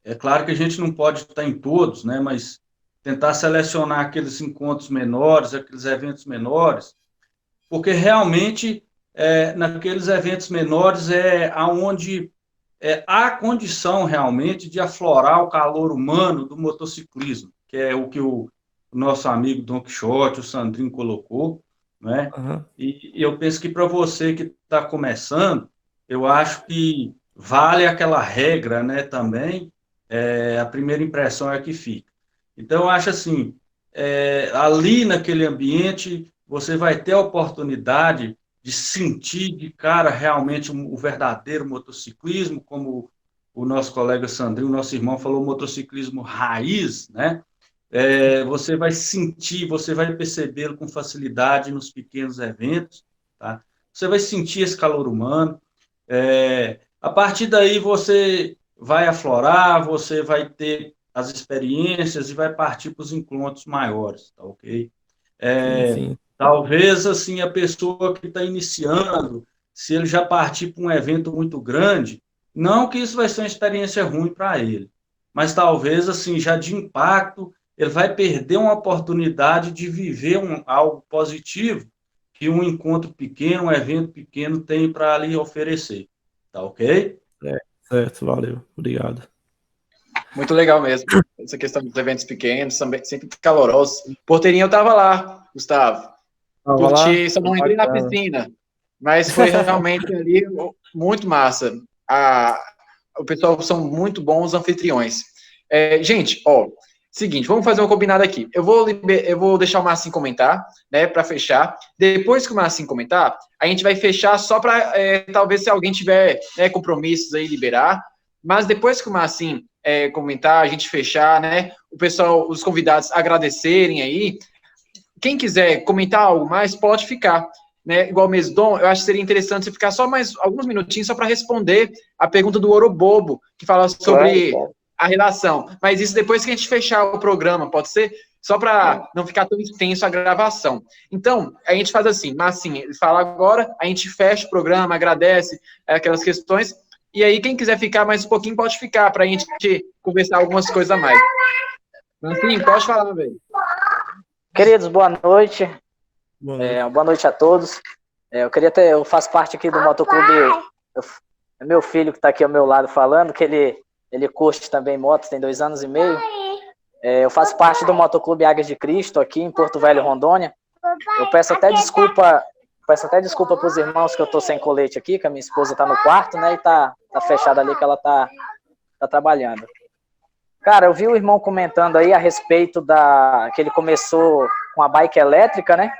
É claro que a gente não pode estar em todos, né? Mas tentar selecionar aqueles encontros menores, aqueles eventos menores, porque realmente naqueles eventos menores é aonde há condição realmente de aflorar o calor humano do motociclismo, que é o que o nosso amigo Don Quixote, o Sandrinho, colocou, né? Uhum. E eu penso que para você que está começando, eu acho que vale aquela regra, né, também, a primeira impressão é que fica. Então, eu acho assim, ali naquele ambiente, você vai ter a oportunidade de sentir de cara realmente o verdadeiro motociclismo, como o nosso colega Sandrinho, nosso irmão, falou, motociclismo raiz, né? Você vai sentir, você vai percebê-lo com facilidade nos pequenos eventos, tá? Você vai sentir esse calor humano. A partir daí você vai aflorar, você vai ter as experiências e vai partir para os encontros maiores, tá ok? Sim. Talvez assim a pessoa que está iniciando, se ele já partir para um evento muito grande, não que isso vai ser uma experiência ruim para ele, mas talvez assim já de impacto ele vai perder uma oportunidade de viver algo positivo que um encontro pequeno, um evento pequeno tem para lhe oferecer, tá ok? Certo, valeu, obrigado. Muito legal mesmo. Essa questão dos eventos pequenos, também, sempre calorosos. Porteirinho, eu tava lá, Gustavo. Curti, só não entrei na piscina. Mas foi realmente ali muito massa. O pessoal são muito bons anfitriões. Gente, seguinte, vamos fazer uma combinada aqui. Eu vou deixar o Marcinho comentar, né, para fechar. Depois que o Marcinho comentar, a gente vai fechar só para, talvez, se alguém tiver compromissos aí, liberar. Mas depois que o Marcinho comentar, a gente fechar, né, o pessoal, os convidados agradecerem aí. Quem quiser comentar algo mais, pode ficar. Né, igual o Mesdon, eu acho que seria interessante você ficar só mais alguns minutinhos só para responder a pergunta do Orobobo, que fala sobre a relação. Mas isso depois que a gente fechar o programa, pode ser? Só para não ficar tão extenso a gravação. Então, a gente faz assim, Marcinho, ele fala agora, a gente fecha o programa, agradece aquelas questões, e aí quem quiser ficar mais um pouquinho, pode ficar, para a gente conversar algumas coisas a mais. Marcinho, pode falar, velho. Queridos, boa noite. Boa noite a todos. Eu faço parte aqui do Motoclube. É meu filho que está aqui ao meu lado falando, que ele curte também motos, tem 2 anos e meio. Eu faço parte do Motoclube Águias de Cristo, aqui em Porto Velho, Rondônia. Eu peço até desculpa para os irmãos que eu estou sem colete aqui, que a minha esposa está no quarto, né, e tá fechada ali, que ela tá trabalhando. Cara, eu vi o irmão comentando aí a respeito que ele começou com a bike elétrica, né?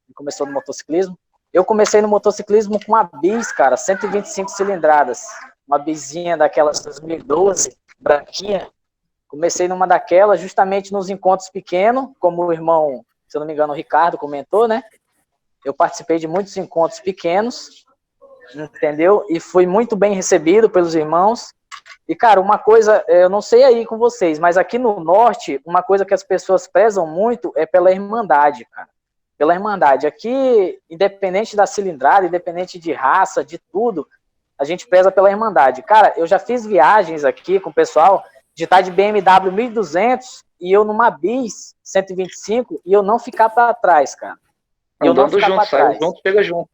Ele começou no motociclismo. Eu comecei no motociclismo com uma bis, cara, 125 cilindradas. Uma bizinha daquelas 2012, branquinha. Comecei numa daquelas, justamente nos encontros pequenos, como o irmão, se eu não me engano, o Ricardo comentou, né? Eu participei de muitos encontros pequenos, entendeu? E fui muito bem recebido pelos irmãos. E, cara, uma coisa, eu não sei aí com vocês, mas aqui no Norte, uma coisa que as pessoas prezam muito é pela irmandade, cara. Pela irmandade. Aqui, independente da cilindrada, independente de raça, de tudo, a gente preza pela irmandade. Cara, eu já fiz viagens aqui com o pessoal de estar de BMW 1200 e eu numa Bis 125 e eu não ficar para trás, cara. Eu não ficar para trás. Junto, pega junto.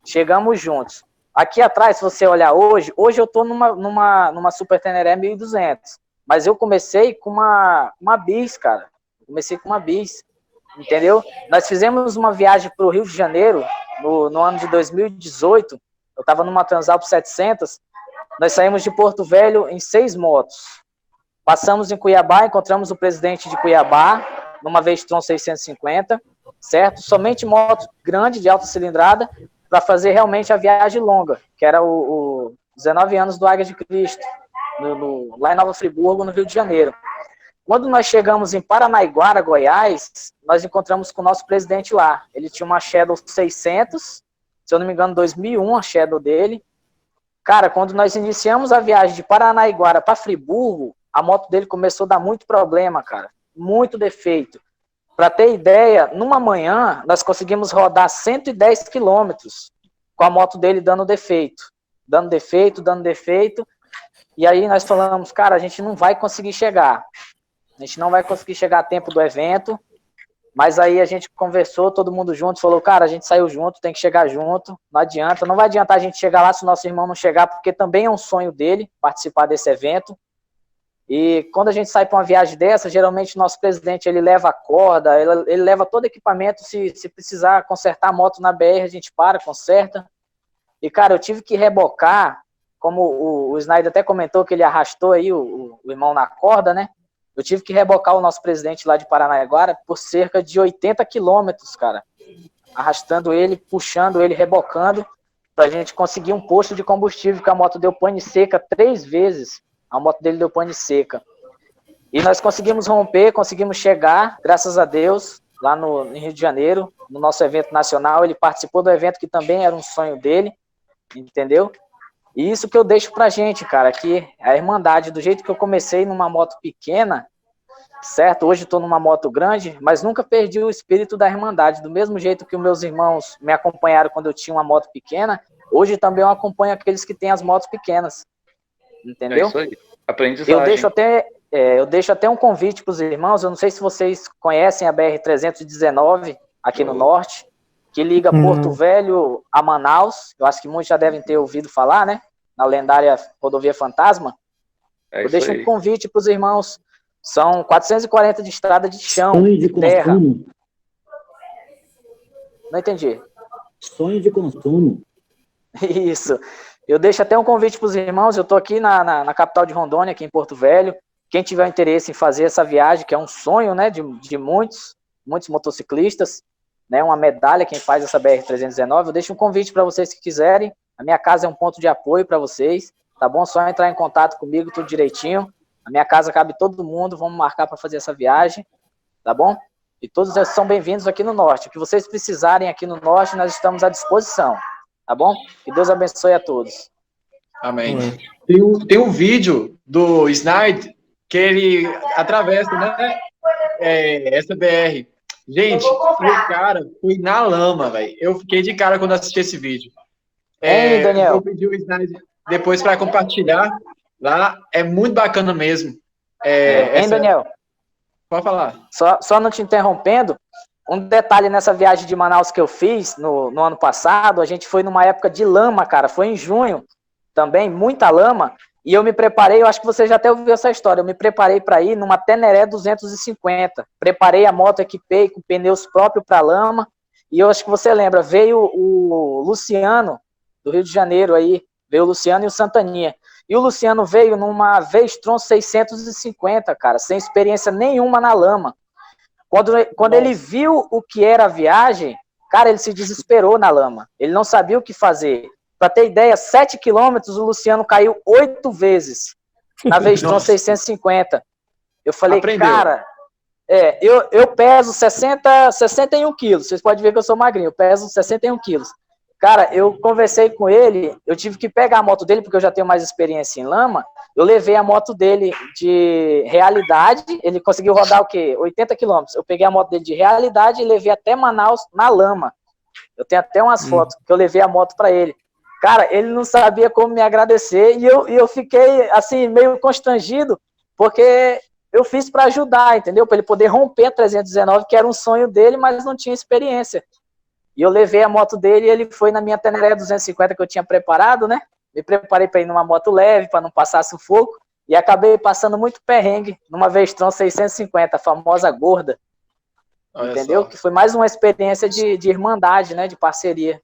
Chegamos juntos. Aqui atrás, se você olhar hoje eu tô numa Super Teneré 1200, mas eu comecei com uma Bis, cara. Comecei com uma Bis, entendeu? Nós fizemos uma viagem para o Rio de Janeiro no ano de 2018. Eu estava numa Transalp 700. Nós saímos de Porto Velho em 6 motos. Passamos em Cuiabá, encontramos o presidente de Cuiabá, numa Vestron 650, certo? Somente moto grande, de alta cilindrada, para fazer realmente a viagem longa, que era o 19 anos do Águia de Cristo, lá em Nova Friburgo, no Rio de Janeiro. Quando nós chegamos em Paranaiguara, Goiás, nós encontramos com o nosso presidente lá. Ele tinha uma Shadow 600, se eu não me engano, 2001, a Shadow dele. Cara, quando nós iniciamos a viagem de Paranaiguara para Friburgo, a moto dele começou a dar muito problema, cara. Muito defeito. Para ter ideia, numa manhã, nós conseguimos rodar 110 quilômetros com a moto dele dando defeito. Dando defeito. E aí nós falamos, cara, a gente não vai conseguir chegar. A gente não vai conseguir chegar a tempo do evento. Mas aí a gente conversou, todo mundo junto, falou, cara, a gente saiu junto, tem que chegar junto. Não adianta, não vai adiantar a gente chegar lá se o nosso irmão não chegar, porque também é um sonho dele participar desse evento. E quando a gente sai para uma viagem dessa, geralmente o nosso presidente, ele leva a corda, ele leva todo o equipamento, se precisar consertar a moto na BR, a gente para, conserta. E, cara, eu tive que rebocar, como o Snyder até comentou que ele arrastou aí o irmão na corda, né? Eu tive que rebocar o nosso presidente lá de Paranaiguara por cerca de 80 quilômetros, cara. Arrastando ele, puxando ele, rebocando, pra gente conseguir um posto de combustível, que a moto deu pane seca 3 vezes. A moto dele deu pane seca. E nós conseguimos romper, conseguimos chegar, graças a Deus, lá no Rio de Janeiro, no nosso evento nacional. Ele participou do evento que também era um sonho dele, entendeu? E isso que eu deixo pra gente, cara, que a irmandade, do jeito que eu comecei numa moto pequena, certo? Hoje estou numa moto grande, mas nunca perdi o espírito da irmandade. Do mesmo jeito que os meus irmãos me acompanharam quando eu tinha uma moto pequena, hoje também eu acompanho aqueles que têm as motos pequenas. Entendeu? É isso aí. Aprendizagem. Eu deixo até um convite para os irmãos. Eu não sei se vocês conhecem a BR-319 aqui no Norte, que liga Porto Velho a Manaus. Eu acho que muitos já devem ter ouvido falar, né? Na lendária rodovia Fantasma. Eu deixo um convite para os irmãos. São 440 de estrada de chão, Sonho de terra. consumo. Não entendi. Sonho de consumo. Isso. Eu deixo até um convite para os irmãos. Eu estou aqui na capital de Rondônia, aqui em Porto Velho. Quem tiver interesse em fazer essa viagem, que é um sonho, né, de muitos motociclistas, né, uma medalha quem faz essa BR-319, eu deixo um convite para vocês que quiserem. A minha casa é um ponto de apoio para vocês, tá bom? Só entrar em contato comigo, tudo direitinho. A minha casa cabe todo mundo, vamos marcar para fazer essa viagem, tá bom? E todos são bem-vindos aqui no Norte. O que vocês precisarem aqui no Norte, nós estamos à disposição. Tá bom? Que Deus abençoe a todos. Amém. Tem um vídeo do Snyder que ele atravessa, né? Essa BR. Gente, o cara foi na lama, velho. Eu fiquei de cara quando assisti esse vídeo. Daniel? Eu pedi o Snyder depois para compartilhar lá. É muito bacana mesmo. Daniel? Pode falar. Só não te interrompendo. Um detalhe nessa viagem de Manaus que eu fiz no ano passado, a gente foi numa época de lama, cara, foi em junho também, muita lama, e eu me preparei, eu acho que você já até ouviu essa história, eu me preparei para ir numa Teneré 250, preparei a moto, equipei com pneus próprios para lama, e eu acho que você lembra, veio o Luciano, do Rio de Janeiro aí, veio o Luciano e o Santaninha, e o Luciano veio numa Vestron 650, cara, sem experiência nenhuma na lama. Quando ele viu o que era a viagem, cara, ele se desesperou na lama. Ele não sabia o que fazer. Para ter ideia, 7 quilômetros, o Luciano caiu 8 vezes na Vestron 650. Eu falei, Aprendeu. cara, eu peso 61 quilos. Vocês podem ver que eu sou magrinho, eu peso 61 quilos. Cara, eu conversei com ele, eu tive que pegar a moto dele, porque eu já tenho mais experiência em lama. Eu levei a moto dele de realidade, ele conseguiu rodar o quê? 80 quilômetros. Eu peguei a moto dele de realidade e levei até Manaus na lama. Eu tenho até umas fotos que eu levei a moto para ele. Cara, ele não sabia como me agradecer e eu fiquei, assim, meio constrangido, porque eu fiz para ajudar, entendeu? Para ele poder romper a 319, que era um sonho dele, mas não tinha experiência. E eu levei a moto dele e ele foi na minha Teneré 250 que eu tinha preparado, né? Me preparei para ir numa moto leve, para não passar sufoco, e acabei passando muito perrengue numa Vestron 650, a famosa gorda. Olha Entendeu? só. Que foi mais uma experiência de irmandade, né? De parceria.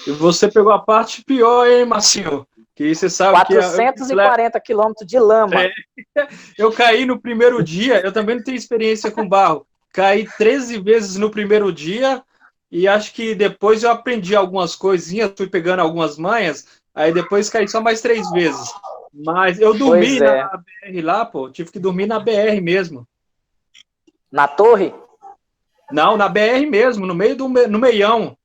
E você pegou a parte pior, hein, Marcinho? Que você sabe que 440 quilômetros de lama. eu caí no primeiro dia, eu também não tenho experiência com barro. Caí 13 vezes no primeiro dia e acho que depois eu aprendi algumas coisinhas, fui pegando algumas manhas, aí depois caí só mais 3 vezes. Mas eu dormi na BR lá, pô, tive que dormir na BR mesmo. Na torre? Não, na BR mesmo, no meio no meião.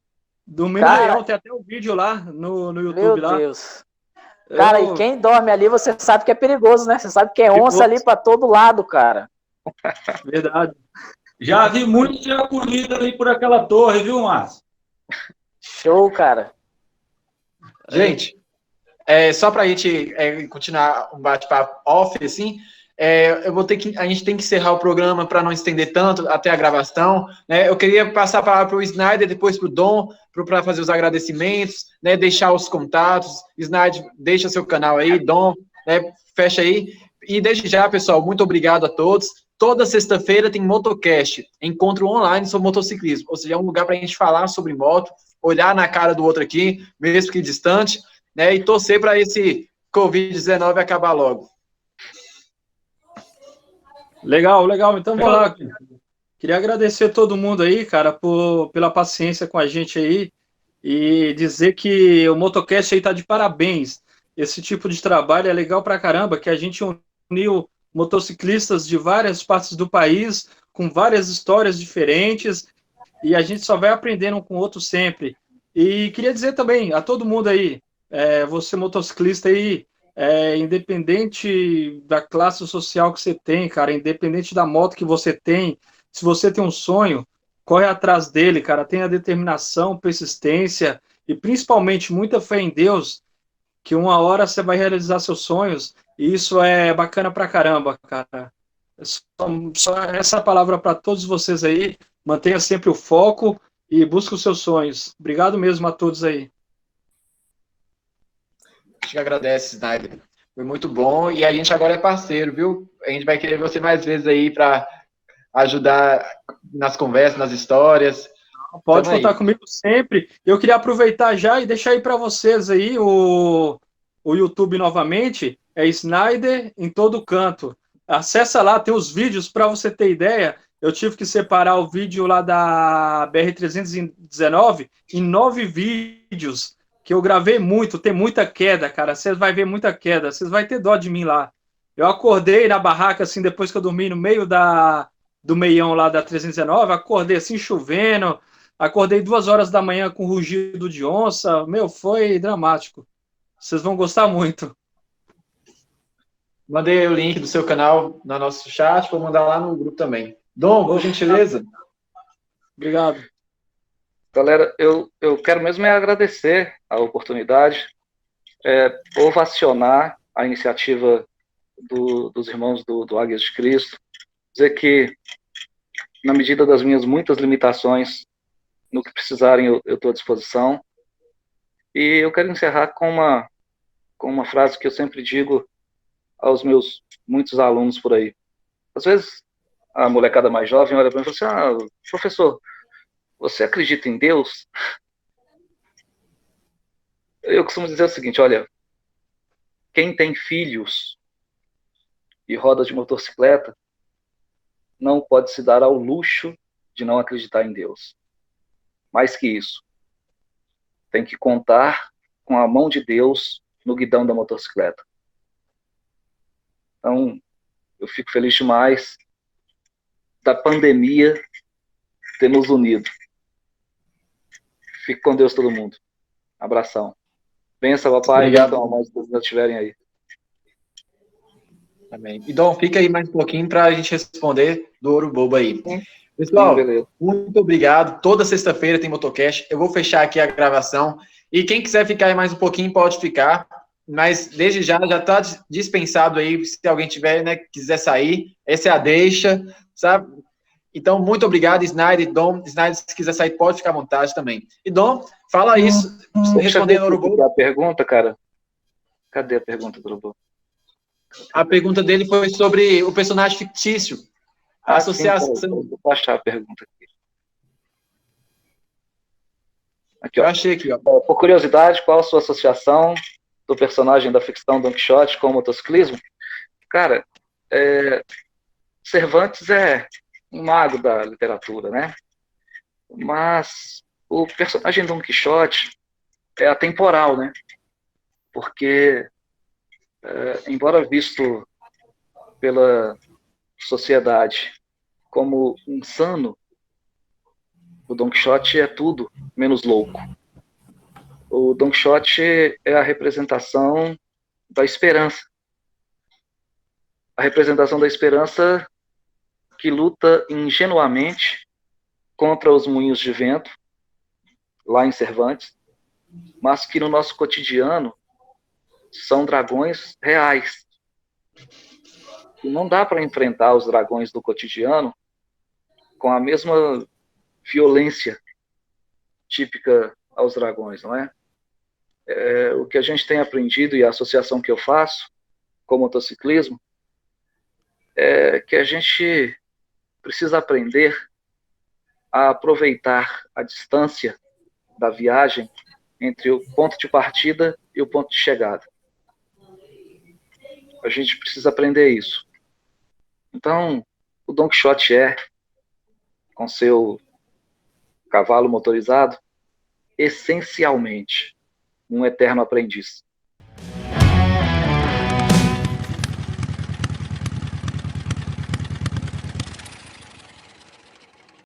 Dormi no Cara, meião, tem até um vídeo lá no YouTube meu lá. Deus. Cara, e quem dorme ali, você sabe que é perigoso, né? Você sabe que é onça ali pra todo lado, cara. Verdade. Já vi muito ser acolhido ali por aquela torre, viu, Márcio? Show, cara. Gente, só pra gente continuar um bate-papo off, assim, a gente tem que encerrar o programa para não estender tanto até a gravação, né? Eu queria passar a palavra para o Snyder, depois para o Dom, para fazer os agradecimentos, né? Deixar os contatos. Snyder, deixa seu canal aí, Dom, né? Fecha aí. E desde já, pessoal, muito obrigado a todos. Toda sexta-feira tem Motocast, encontro online sobre motociclismo, ou seja, é um lugar para a gente falar sobre moto, olhar na cara do outro aqui, mesmo que distante, né? E torcer para esse Covid-19 acabar logo. Legal, legal. Então, vamos lá. Queria agradecer a todo mundo aí, cara, pela paciência com a gente aí e dizer que o Motocast aí tá de parabéns. Esse tipo de trabalho é legal pra caramba, que a gente uniu motociclistas de várias partes do país, com várias histórias diferentes, e a gente só vai aprendendo um com o outro sempre. E queria dizer também a todo mundo aí, você motociclista aí, independente da classe social que você tem, cara, independente da moto que você tem, se você tem um sonho, corre atrás dele, cara, tenha determinação, persistência e principalmente muita fé em Deus, que uma hora você vai realizar seus sonhos, e isso é bacana pra caramba, cara. Só essa palavra para todos vocês aí, mantenha sempre o foco e busque os seus sonhos. Obrigado mesmo a todos aí. A gente agradece, Snyder. Foi muito bom e a gente agora é parceiro, viu? A gente vai querer você mais vezes aí para ajudar nas conversas, nas histórias. Pode contar comigo sempre. Eu queria aproveitar já e deixar aí para vocês aí o YouTube novamente. É Snyder em todo canto. Acessa lá, tem os vídeos para você ter ideia. Eu tive que separar o vídeo lá da BR-319 em 9 vídeos, que eu gravei muito, tem muita queda, cara. Vocês vão ver muita queda, vocês vão ter dó de mim lá. Eu acordei na barraca, assim, depois que eu dormi no meio do meião lá da 319, acordei assim, chovendo, acordei 2 horas da manhã com rugido de onça. Meu, foi dramático. Vocês vão gostar muito. Mandei o link do seu canal no nosso chat, vou mandar lá no grupo também. Dom, por gentileza. Obrigado. Galera, eu quero mesmo agradecer a oportunidade, ovacionar a iniciativa dos irmãos do Águias de Cristo, dizer que, na medida das minhas muitas limitações, no que precisarem eu estou à disposição. E eu quero encerrar com uma frase que eu sempre digo aos meus muitos alunos por aí. Às vezes, a molecada mais jovem olha para mim e fala assim, professor, você acredita em Deus? Eu costumo dizer o seguinte, olha, quem tem filhos e roda de motocicleta não pode se dar ao luxo de não acreditar em Deus. Mais que isso, tem que contar com a mão de Deus no guidão da motocicleta. Então, Eu fico feliz demais da pandemia ter nos unido. Fique com Deus todo mundo. Abração. Benção, papai. Obrigado. Então, mais que vocês estiverem aí. Amém. Então, fica aí mais um pouquinho para a gente responder do Ouro Bobo aí. Sim, Pessoal, beleza. muito obrigado. Toda sexta-feira tem Motocast. Eu vou fechar aqui a gravação. E quem quiser ficar aí mais um pouquinho, pode ficar. Mas desde já está dispensado aí. Se alguém tiver, né, quiser sair, essa é a deixa, sabe? Então, muito obrigado, Snyder e Dom. Snyder, se quiser sair, pode ficar à vontade também. E Dom, fala isso, respondendo ao Ouro Bobo. A pergunta, cara. Cadê a pergunta do Urubu? A pergunta dele foi sobre o personagem fictício. A associação. Sim, vou achar a pergunta aqui. Aqui, Eu ó. achei aqui, ó. Por curiosidade, qual a sua associação do personagem da ficção Don Quixote com o motociclismo? Cara, Cervantes é um mago da literatura, né? Mas o personagem Don Quixote é atemporal, né? Porque, embora visto pela sociedade como insano, o Don Quixote é tudo menos louco. O Don Quixote é a representação da esperança. A representação da esperança que luta ingenuamente contra os moinhos de vento, lá em Cervantes, mas que no nosso cotidiano são dragões reais. E não dá para enfrentar os dragões do cotidiano com a mesma violência típica aos dragões, não é? O que a gente tem aprendido e a associação que eu faço com o motociclismo é que a gente precisa aprender a aproveitar a distância da viagem entre o ponto de partida e o ponto de chegada. A gente precisa aprender isso. Então, o Don Quixote com seu cavalo motorizado, essencialmente um eterno aprendiz.